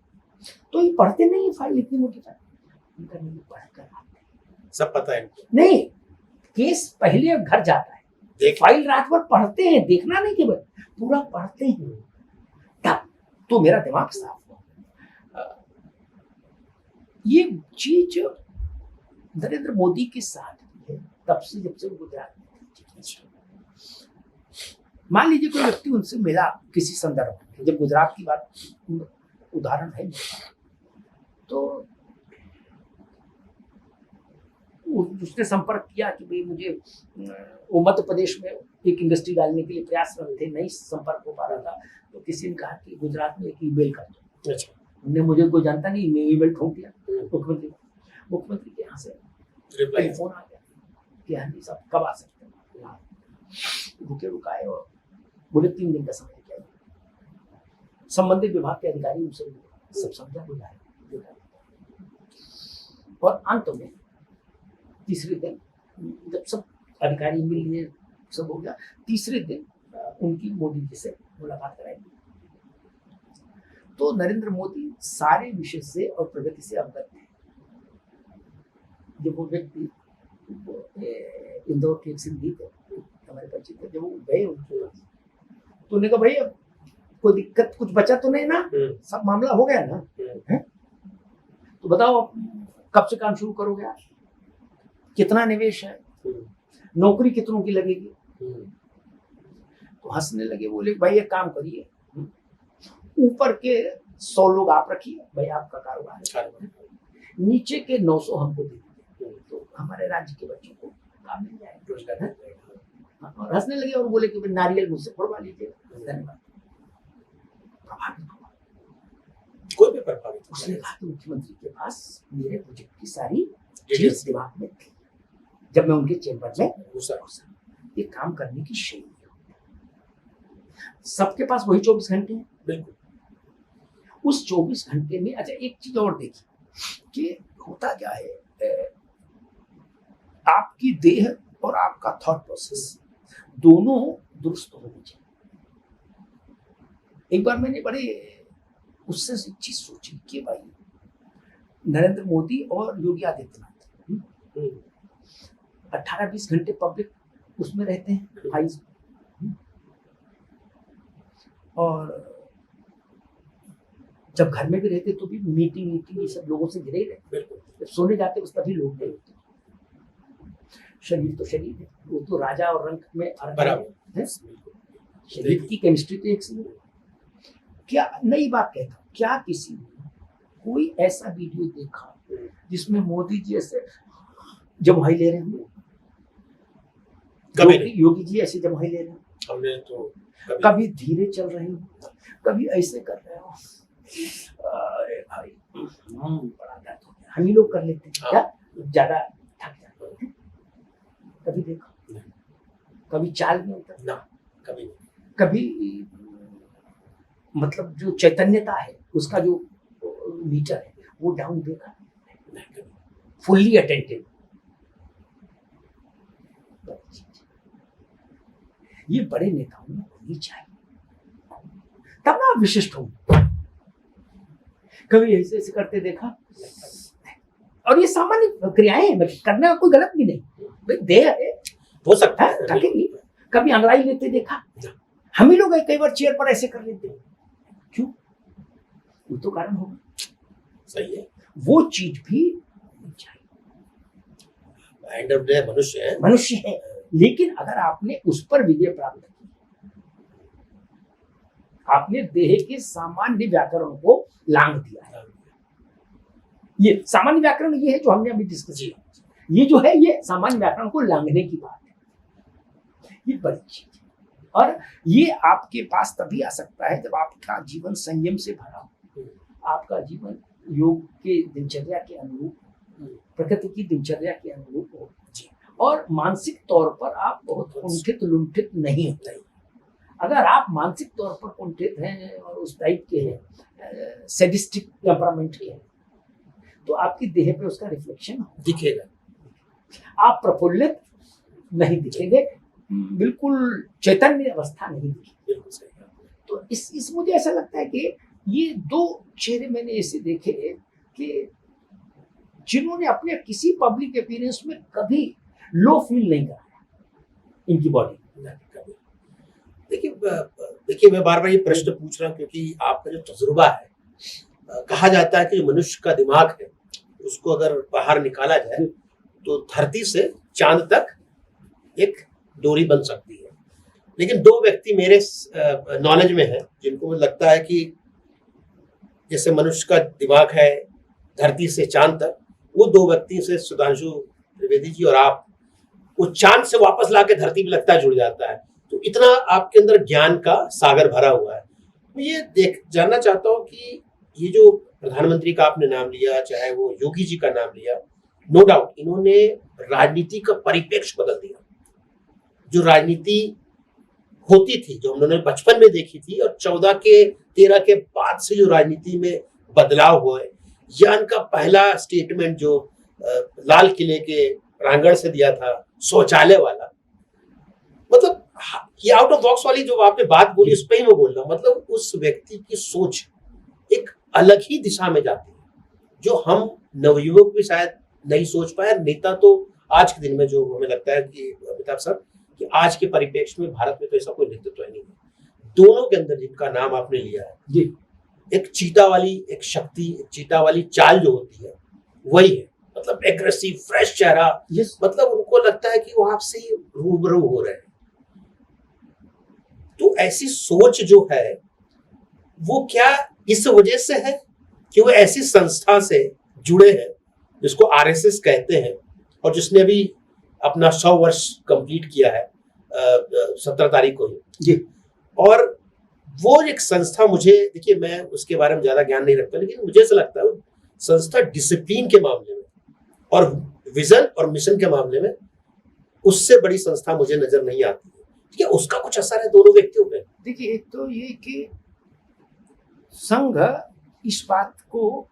तो ये पढ़ते नहीं है फाइल, इतनी मोटी फाइल, उनका नहीं पढ़कर आते, सब पता है नहीं। केस पहले घर जाता है, फाइल रात भर पढ़ते हैं, देखना नहीं केवल, पूरा पढ़ते हैं, तब तो मेरा दिमाग साफ हुआ। ये चीज नरेंद्र मोदी के साथ भी है, तब से जब से गुजरात में थे। मान लीजिए कोई व्यक्ति उनसे मिला किसी संदर्भ में, जब गुजरात की बात उदाहरण है, तो उसने संपर्क किया कि भाई मुझे, वो मध्य प्रदेश में एक इंडस्ट्री डालने के लिए प्रयासरत थे, नहीं संपर्क हो पा रहा था, तो किसी ने कहा कि गुजरात में एक ईमेल कर दो। अच्छा, उन्हें मुझे कोई जानता नहीं, मैं ईमेल ठोक दिया मुख्यमंत्री के यहाँ से टेलीफोन आ गया कि हाँ जी साहब कब आ सकते हैं। रुकाए और बोले 3 दिन का समय दिया। संबंधित विभाग के अधिकारी उनसे सब समझा बुझाया, और अंत में तीसरे दिन जब सब अधिकारी मिल लिए, सब हो गया, तीसरे दिन उनकी मोदी जी से मुलाकात कराई। तो नरेंद्र मोदी सारे विषय से और प्रगति से अवगत थे। जब वो व्यक्ति इंदौर के एक सिंधी थे, हमारे परिचित थे, जब वो गए उनके पास, तो उन्होंने कहा भाई अब कोई दिक्कत कुछ बचा तो नहीं ना, सब मामला हो गया ना, है? तो बताओ कब से काम शुरू करोगे आप, कितना निवेश है, नौकरी कितनों की लगेगी। तो हंसने लगे, बोले भाई एक काम करिए, ऊपर के 100 लोग आप रखिए, भाई आपका कारोबार है, नीचे के 900 हमको दे दीजिए, तो हमारे राज्य के बच्चों को काम मिल जाएगा, रोजगार मिल जाएगा। और हंसने लगे और बोले कि नारियल मुझसे फोड़वा लीजिए, धन्यवाद। प्रभावित हुआ, कोई भी प्रभावित। उसने कहा कि मुख्यमंत्री के पास मेरे प्रोजेक्ट की सारी डिटेल्स दिमाग में थी, जब मैं उनके चेंबर में घुसा, ये काम करने की शैली सबके पास वही 24 घंटे हैं। बिल्कुल। उस 24 घंटे में, अच्छा एक चीज और देखिए कि होता क्या है, आपकी देह और आपका थॉट प्रोसेस दोनों दुरुस्त होने चाहिए। एक बार मैंने बड़े उससे एक चीज सोची कि भाई नरेंद्र मोदी और योगी आदित्यनाथ 18-20 घंटे पब्लिक उसमें रहते हैं, हाइज, और जब घर में भी रहते तो भी मीटिंग ये सब लोगों से घिरे ही रहते। जब सोने जाते उस तभी लोग नहीं होते। शरीर तो शरीर है, वो तो राजा और रंक में बराबर है। शरीर की केमिस्ट्री तो एक सी है। क्या नई बात कहता हूँ, क्या किसी ने कोई ऐसा वीडियो देखा जिसमें मोदी जी ऐसे जमुई ले रहे हैं, योगी जी ऐसे जमुई ले रहे हैं, हमने तो कभी धीरे चल रहे हो, कभी ऐसे कर रहे हो, अरे भाई बड़ा दर्द हो गया। हम ही लोग कर लेते हैं क्या, ज्यादा थक जाते हैं। कभी देखो, कभी चाल में उतर ना, कभी मतलब जो चैतन्यता है उसका जो मीटर है वो डाउन देखा, फुल्ली अटेंटिव। ये बड़े नेताओं में होनी चाहिए, तब ना विशिष्ट हो। कभी ऐसे ऐसे करते देखा, और ये सामान्य क्रियाएं, करने का कोई गलत भी नहीं, देह है, हो सकता है, थकेगी। कभी अंगड़ाई लेते देखा, हम ही लोग कई बार चेयर पर ऐसे कर लेते, क्यों? वो तो कारण होगा। सही है। वो चीज भी चाहिए। एंड ऑफ डे मनुष्य है, मनुष्य है, लेकिन अगर आपने उस पर विजय प्राप्त की, आपने देह के सामान्य व्याकरण को लांघ दिया है। ये सामान्य व्याकरण ये है जो हमने अभी डिस्कस किया। ये जो है ये सामान्य व्याकरण को लांघने की बात है। ये बड़ी चीज है, और ये आपके पास तभी आ सकता है जब आपका जीवन संयम से भरा हो, आपका जीवन योग के दिनचर्या के अनुरूप, प्रकृति की दिनचर्या के अनुरूप हो, और मानसिक तौर पर आप बहुत कुंठित लुंठित नहीं होते। अगर आप मानसिक तौर पर कुंठित हैं और उस टाइप के हैं, सैडिस्टिक टेम्परामेंट के हैं, तो आपकी देह पे उसका रिफ्लेक्शन दिखेगा। आप प्रफुल्लित नहीं दिखेंगे, बिल्कुल चैतन्य अवस्था नहीं दिखेगी। बिल्कुल सही। तो इस मुझे ऐसा लगता है कि ये दो चेहरे मैंने ऐसे देखे कि जिन्होंने अपने किसी पब्लिक अपीयरेंस में कभी लो फील नहीं कराया इनकी बॉडी। देखिए मैं बार बार ये प्रश्न पूछ रहा हूँ क्योंकि आपका जो तजुर्बा है, कहा जाता है कि जो मनुष्य का दिमाग है उसको अगर बाहर निकाला जाए तो धरती से चांद तक एक डोरी बन सकती है। लेकिन दो व्यक्ति मेरे नॉलेज में है जिनको लगता है कि जैसे मनुष्य का दिमाग है धरती से चांद तक, वो दो व्यक्ति से सुधांशु त्रिवेदी जी और आप, वो चांद से वापस लाके धरती पे लगता है जुड़ जाता है। तो इतना आपके अंदर ज्ञान का सागर भरा हुआ है। मैं ये जानना चाहता हूँ कि ये जो प्रधानमंत्री का आपने नाम लिया, चाहे वो योगी जी का नाम लिया, नो डाउट इन्होंने राजनीति का परिप्रेक्ष्य बदल दिया। जो राजनीति होती थी, जो हमने बचपन में देखी थी, और 13 के बाद से जो राजनीति में बदलाव हुआ है, या इनका पहला स्टेटमेंट जो लाल किले के प्रांगण से दिया था, शौचालय वाला, मतलब ये आउट ऑफ बॉक्स वाली जो आपने बात बोली उस पर ही मैं बोल रहा हूँ। मतलब उस व्यक्ति की सोच एक अलग ही दिशा में जाती है जो हम नवयुवक भी शायद नहीं सोच पाए। नेता तो आज के दिन में जो हमें लगता है कि अमिताभ सर कि आज के परिप्रेक्ष्य में भारत में तो ऐसा कोई नेतृत्व नहीं है। दोनों के अंदर जिनका नाम आपने लिया है जी, एक चीता वाली एक शक्ति, एक चीता वाली चाल जो होती है वही है। मतलब एग्रेसिव फ्रेश चेहरा, मतलब उनको लगता है कि वो आपसे ही रूबरू हो रहे हैं। तो ऐसी सोच जो है वो क्या इस वजह से है कि वो ऐसी संस्था से जुड़े हैं जिसको आरएसएस कहते हैं, और जिसने अभी अपना 100 वर्ष कंप्लीट किया है 17 तारीख को ही। और वो एक संस्था, मुझे देखिए मैं उसके बारे में ज्यादा ज्ञान नहीं रखता, लेकिन मुझे ऐसा लगता है संस्था डिसिप्लिन के मामले में और विजन और मिशन के मामले में उससे बड़ी संस्था मुझे नजर नहीं आती है। ठीक है, उसका कुछ असर है दोनों व्यक्तियों पे। देखिए, एक तो ये कि संघ इस बात को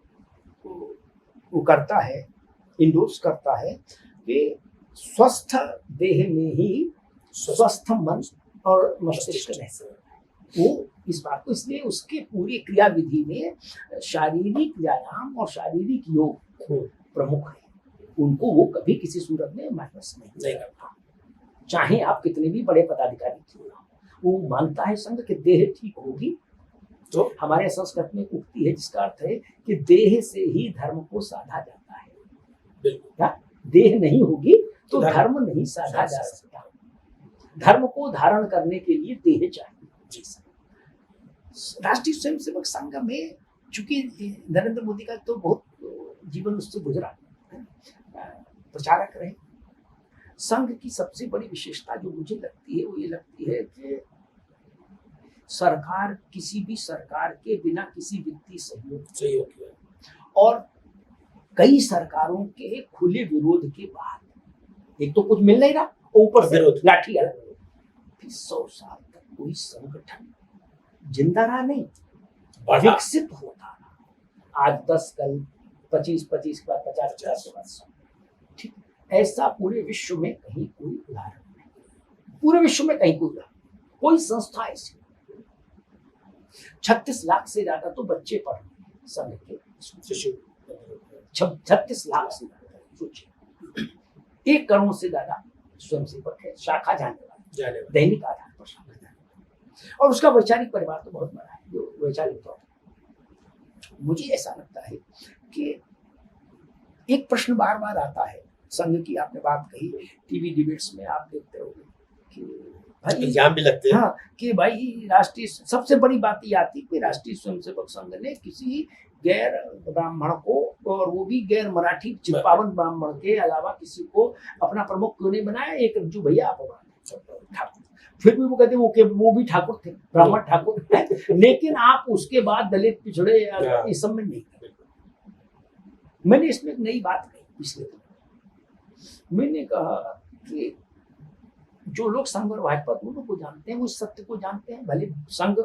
वो करता है, इंडोर्स करता है कि स्वस्थ देह में ही स्वस्थ मन और मस्तिष्क रहते हैं। वो इस बात को, इसलिए उसके पूरी क्रिया विधि में शारीरिक व्यायाम और शारीरिक योग प्रमुख है। उनको वो कभी किसी सूरत में माइनस नहीं करता, चाहे आप कितने भी बड़े पदाधिकारी क्यों ना हो। वो मानता है संघ कि देह ठीक होगी तो हमारे संस्कृत में उक्ति है जिसका अर्थ है कि देह से ही धर्म को साधा जाता है। क्या देह नहीं होगी तो धर्म नहीं साधा जा सकता। धर्म को धारण करने के लिए देह चाहिए। राष्ट्रीय स्वयंसेवक संघ में चूंकि नरेंद्र मोदी का तो बहुत जीवन उससे गुजरा, प्रचारक रहे, संघ की सबसे बड़ी विशेषता जो मुझे लगती है वो ये लगती है कि सरकार, किसी भी सरकार के बिना किसी वित्तीय सहयोग और कई सरकारों के खुले विरोध के बाद, एक तो कुछ मिल नहीं रहा, ऊपर से लाठी अलग, फिर 100 साल तक कोई संगठन जिंदा रहा नहीं, विकसित होता रहा। आज 10, कल 25, 25 के बाद 50, 50 के बाद 100। ठीक, ऐसा पूरे विश्व में कहीं कोई उदाहरण नहीं। पूरे विश्व में कहीं कोई संस्था ऐसी 36 लाख से ज्यादा तो बच्चे पढ़ रहे हैं संघ के, 36 लाख से ज्यादा, सोचिए 1 करोड़ से ज्यादा स्वयंसेवक है, शाखा जाने वाले, दैनिक आधार पर शाखा जाने वाले, और उसका वैचारिक परिवार तो बहुत बड़ा है, जो वैचारिक तौर मुझे ऐसा लगता है कि एक प्रश्न बार बार आता है, संघ की आपने बात कही, टीवी डिबेट्स में आप देखते होंगे कि भाई इल्जाम भी लगते हैं। हाँ, कि भाई राष्ट्रीय, सबसे बड़ी बात ये आती है कि राष्ट्रीय स्वयंसेवक संघ ने किसी गैर ब्राह्मण को, और वो भी गैर मराठी चित्पावन ब्राह्मण के अलावा किसी को अपना प्रमुख क्यों नहीं बनाया। एक रज्जू भैया अपमान ठाकुर, फिर भी वो कहते हैं वो भी ठाकुर थे, ब्राह्मण ठाकुर थे, लेकिन आप उसके बाद दलित पिछड़े इस सब में नहीं करे। मैंने इसमें एक नई बात कही पिछले दिन, मैंने कहा कि जो लोग संघ और भाजपा दोनों को जानते हैं वो इस सत्य को जानते हैं, भले संघ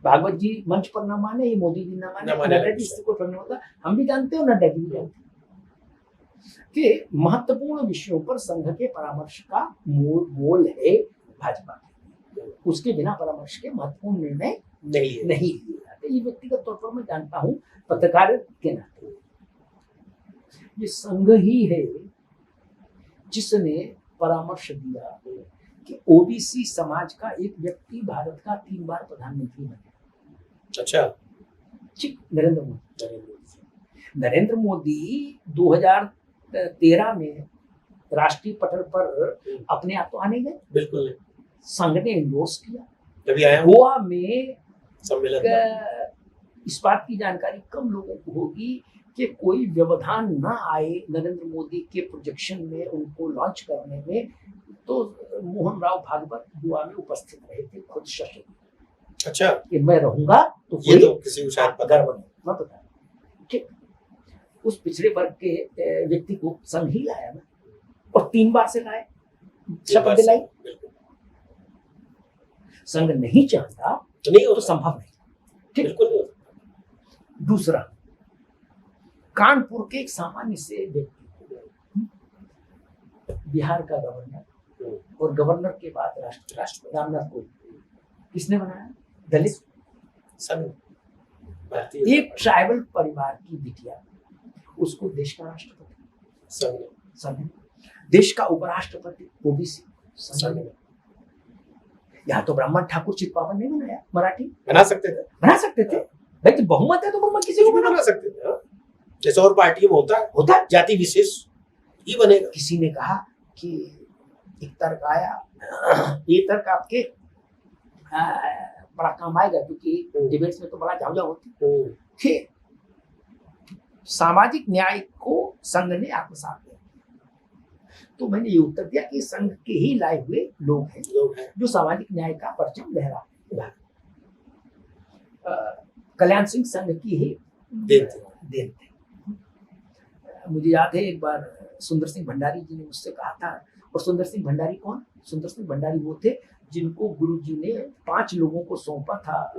भागवत जी मंच पर न माने, ये मोदी जी न माने, नड्डा जी इसको करना होता, हम भी जानते हैं और नड्डा जी भी जानते हैं कि महत्वपूर्ण विषयों पर संघ के परामर्श का मोल है भाजपा, उसके बिना परामर्श के महत्वपूर्ण निर्णय नहीं लिए जाते। ये व्यक्तिगत तौर पर मैं जानता हूँ पत्रकार के नाते। ये संघ ही है जिसने परामर्श दिया कि ओबीसी समाज का एक व्यक्ति भारत का 3 बार प्रधानमंत्री बने। अच्छा, ठीक, नरेंद्र मोदी 2013 में राष्ट्रीय पटल पर अपने आप तो आने गए, बिल्कुल नहीं, संघ ने एंडोर्स किया। तभी आया गोवा में सम्मेलन, इस बात की जानकारी कम लोगों को होगी कि कोई व्यवधान न आए नरेंद्र मोदी के प्रोजेक्शन में, उनको लॉन्च करने में, तो मोहन राव भागवत गोवा में उपस्थित रहे थे, खुद शशि। अच्छा, कि मैं रहूंगा तो ये तो किसी को शायद पता गर्व नहीं, मैं बता, ठीक, उस पिछड़े वर्ग के व्यक्ति को संघ ही लाया ना, और 3 बार से लाए, शपथ दिलाई। संघ नहीं चाहता तो नहीं तो संभव नहीं, ठीक। बिल्कुल। दूसरा, कानपुर के एक सामान्य से व्यक्ति, बिहार का गवर्नर, और गवर्नर के बाद राष्ट्रपति रामनाथ कोविंद, किसने बनाया? दलित संघ। एक ट्राइबल परिवार की बिटिया, उसको देश का राष्ट्रपति संघ, देश का उपराष्ट्रपति ओबीसी संघ। यहाँ तो ब्राह्मण ठाकुर चित्पावन नहीं बनाया, मराठी बना सकते थे भाई, तो बहुमत है तो बहुमत किसी को बना सकते थे। जैसे और पार्टी में होता है जाति विशेष ही बनेगा। किसी ने कहा कि एक तर्क आया, ये तर्क आपके बड़ा काम आएगा, क्योंकि डिबेट्स में तो बड़ा झांझा होती है कि सामाजिक न्याय को संघ ने आत्मसात किया। तो मैंने ये उत्तर दिया कि संघ के ही लाए हुए लोग हैं जो सामाजिक न्याय का परचम लहराते हैं। कल्याण सिंह संघ की ही देन थे। मुझे याद है एक बार सुंदर सिंह भंडारी जी ने मुझसे कहा था, और सुंदर सिंह भंडारी कौन? सुंदर सिंह भंडारी वो थे जिनको गुरु जी ने 5 लोगों को सौंपा था,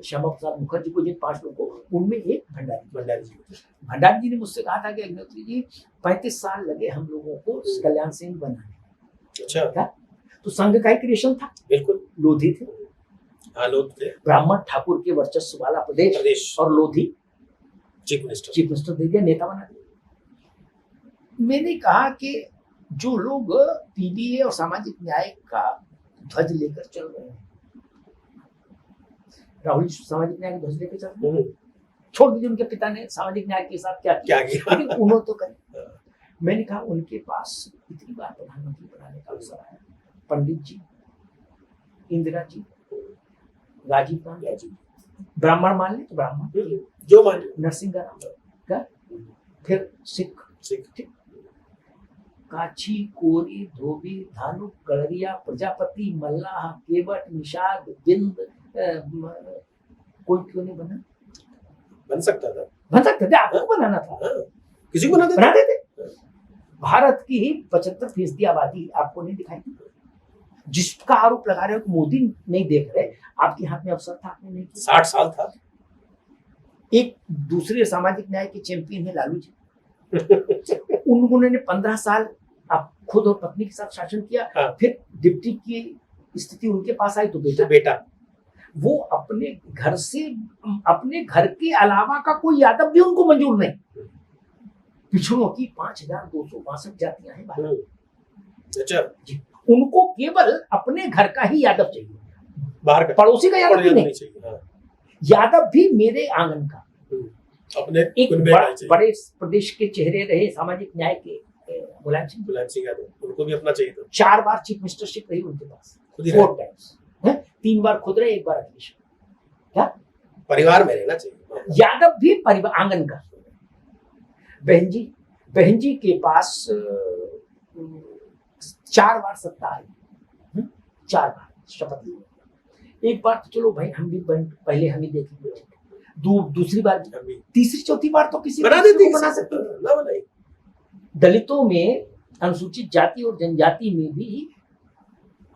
श्यामा प्रसाद मुखर्जी को, जिन 5 लोगों को, उनमें एक भंडारी जी ने मुझसे कहा था कि अग्निहोत्री जी 35 साल लगे हम लोगों को कल्याण सिंह बनाने। अच्छा, तो संघ का ही क्रिएशन था, बिल्कुल। लोधी थे, ब्राह्मण ठाकुर के वर्चस्व वाला प्रदेश, और लोधी चीफ मिनिस्टर दे दिया, नेता बना दिया। मैंने कहा कि जो लोग पीडीए और सामाजिक न्याय का ध्वज लेकर चल रहे हैं, राहुल जी सामाजिक न्याय का ध्वज लेकर चल रहे हैं, छोड़ दीजिए उनके पिता ने सामाजिक न्याय के साथ क्या किया, लेकिन उन्होंने तो करे। मैंने कहा उनके पास इतनी बार प्रधानमंत्री बनाने का अवसर आया, पंडित जी, इंदिरा जी, राजीव गांधी जी, ब्राह्मण मान ले तो ब्राह्मण, जो मान ले, नरसिंह राव, फिर सिख, काछी, कोरी, धोबी, धानुक, कड़रिया, प्रजापति, मल्लाह, केवट, निषाद, बिंद, कोई क्यों नहीं बना? बन सकता था, आपको बनाना था, किसी को बना देते। भारत की ही 75% आबादी आपको नहीं दिखाई दी, जिसका आरोप लगा रहे हो कि मोदी नहीं देख रहे, आपके हाथ में अवसर था, आपने नहीं किया। 60 साल था। एक दूसरे सामाजिक न्याय के चैंपियन है लालू जी, उन्होंने 15 साल आप खुद और पत्नी के साथ शासन किया। फिर डिप्टी की स्थिति उनके पास आई तो बेटा वो अपने घर से, अपने घर के अलावा का कोई यादव भी उनको मंजूर नहीं। पिछड़ों की 5262 जातियां हैं भारत। अच्छा, उनको केवल अपने घर का ही यादव चाहिए, बाहर का पड़ोसी का यादव भी नहीं चाहिए। यादव भी मेरे आंगन का, अपने एक कुनबे बड़ा, का चाहिए। बड़े प्रदेश के चेहरे रहे सामाजिक न्याय के मुलायम सिंह, मुलायम सिंह यादव, उनको भी अपना चाहिए था। 4 बार चीफ मिनिस्टरशिप रही उनके पास, खुद ही 4 रहे। टाइम्स, 3 बार खुद रहे, 1 बार अखिलेश। क्या परिवार में रहना चाहिए। यादव भी परिवार आंगन का। बहन जी के पास 4 बार सत्ता आई, 4 बार शपथ ली। 1 बार तो चलो भाई हम भी पहले हम ही देखेंगे, दूसरी बार, तीसरी चौथी बार तो किसी बना को देती बना सकते हैं। ना बनाई। दलितों में, अनुसूचित जाति और जनजाति में भी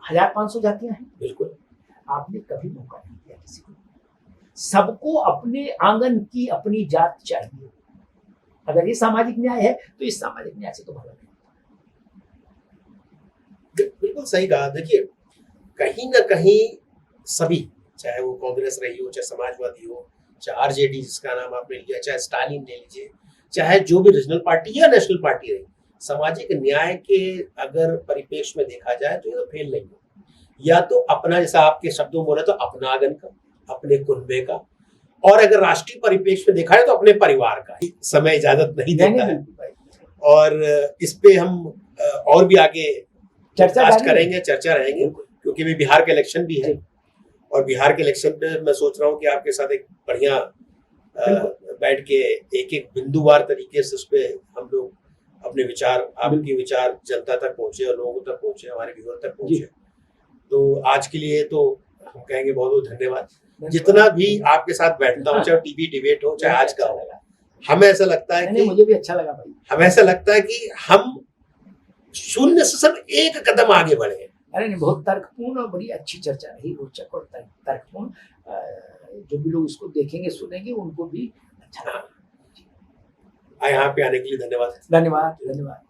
1500 जातियां हैं। बिल्कुल। आपने कभी मौका नहीं दिया किसी को। सबको अपने आंगन की अपनी जात चाहिए। अगर ये सामाजिक न्याय है तो इस सामाजिक न्याय से तो भला नहीं। बिल्कुल सही कहा। देखिए, कहीं ना कहीं सभी, चाहे वो कांग्रेस रही हो, चाहे समाजवादी हो, चाहे आरजेडी जिसका नाम आपने लिया, चाहे स्टालिन ले लीजिए, चाहे जो भी रीजनल पार्टी या नेशनल पार्टी रही, सामाजिक न्याय के अगर परिप्रेक्ष्य में देखा जाए तो ये तो फेल नहीं हो। या तो अपना, जैसा आपके शब्दों में बोले, तो अपना आंगन का, अपने कुनबे का, और अगर राष्ट्रीय परिप्रेक्ष्य में देखा जाए तो अपने परिवार का। समय इजाजत नहीं देता है, और इस पे हम और भी आगे चर्चा करेंगे, चर्चा रहेंगे, क्योंकि भी बिहार के इलेक्शन भी है, और बिहार के इलेक्शन पे मैं सोच रहा हूँ कि आपके साथ एक बढ़िया बैठ के एक एक बिंदुवार तरीके से उस पे हम लोग अपने विचार, आपके विचार जनता तक पहुंचे और लोगों तक पहुंचे, हमारे व्यूअर तक पहुंचे। तो आज के लिए तो हम कहेंगे बहुत बहुत धन्यवाद। जितना भी आपके साथ बैठता हूँ, चाहे टीवी डिबेट हो, चाहे आज का हो, हमें ऐसा लगता है कि, मुझे भी अच्छा लगा भाई, हमें ऐसा लगता है कि हम शून्य से सब एक कदम आगे बढ़े। अरे नहीं, बहुत तर्कपूर्ण और बड़ी अच्छी चर्चा रही, रोचक और तर्कपूर्ण। जो भी लोग इसको देखेंगे सुनेंगे उनको भी अच्छा लगेगा। यहाँ पे आने के लिए धन्यवाद। धन्यवाद।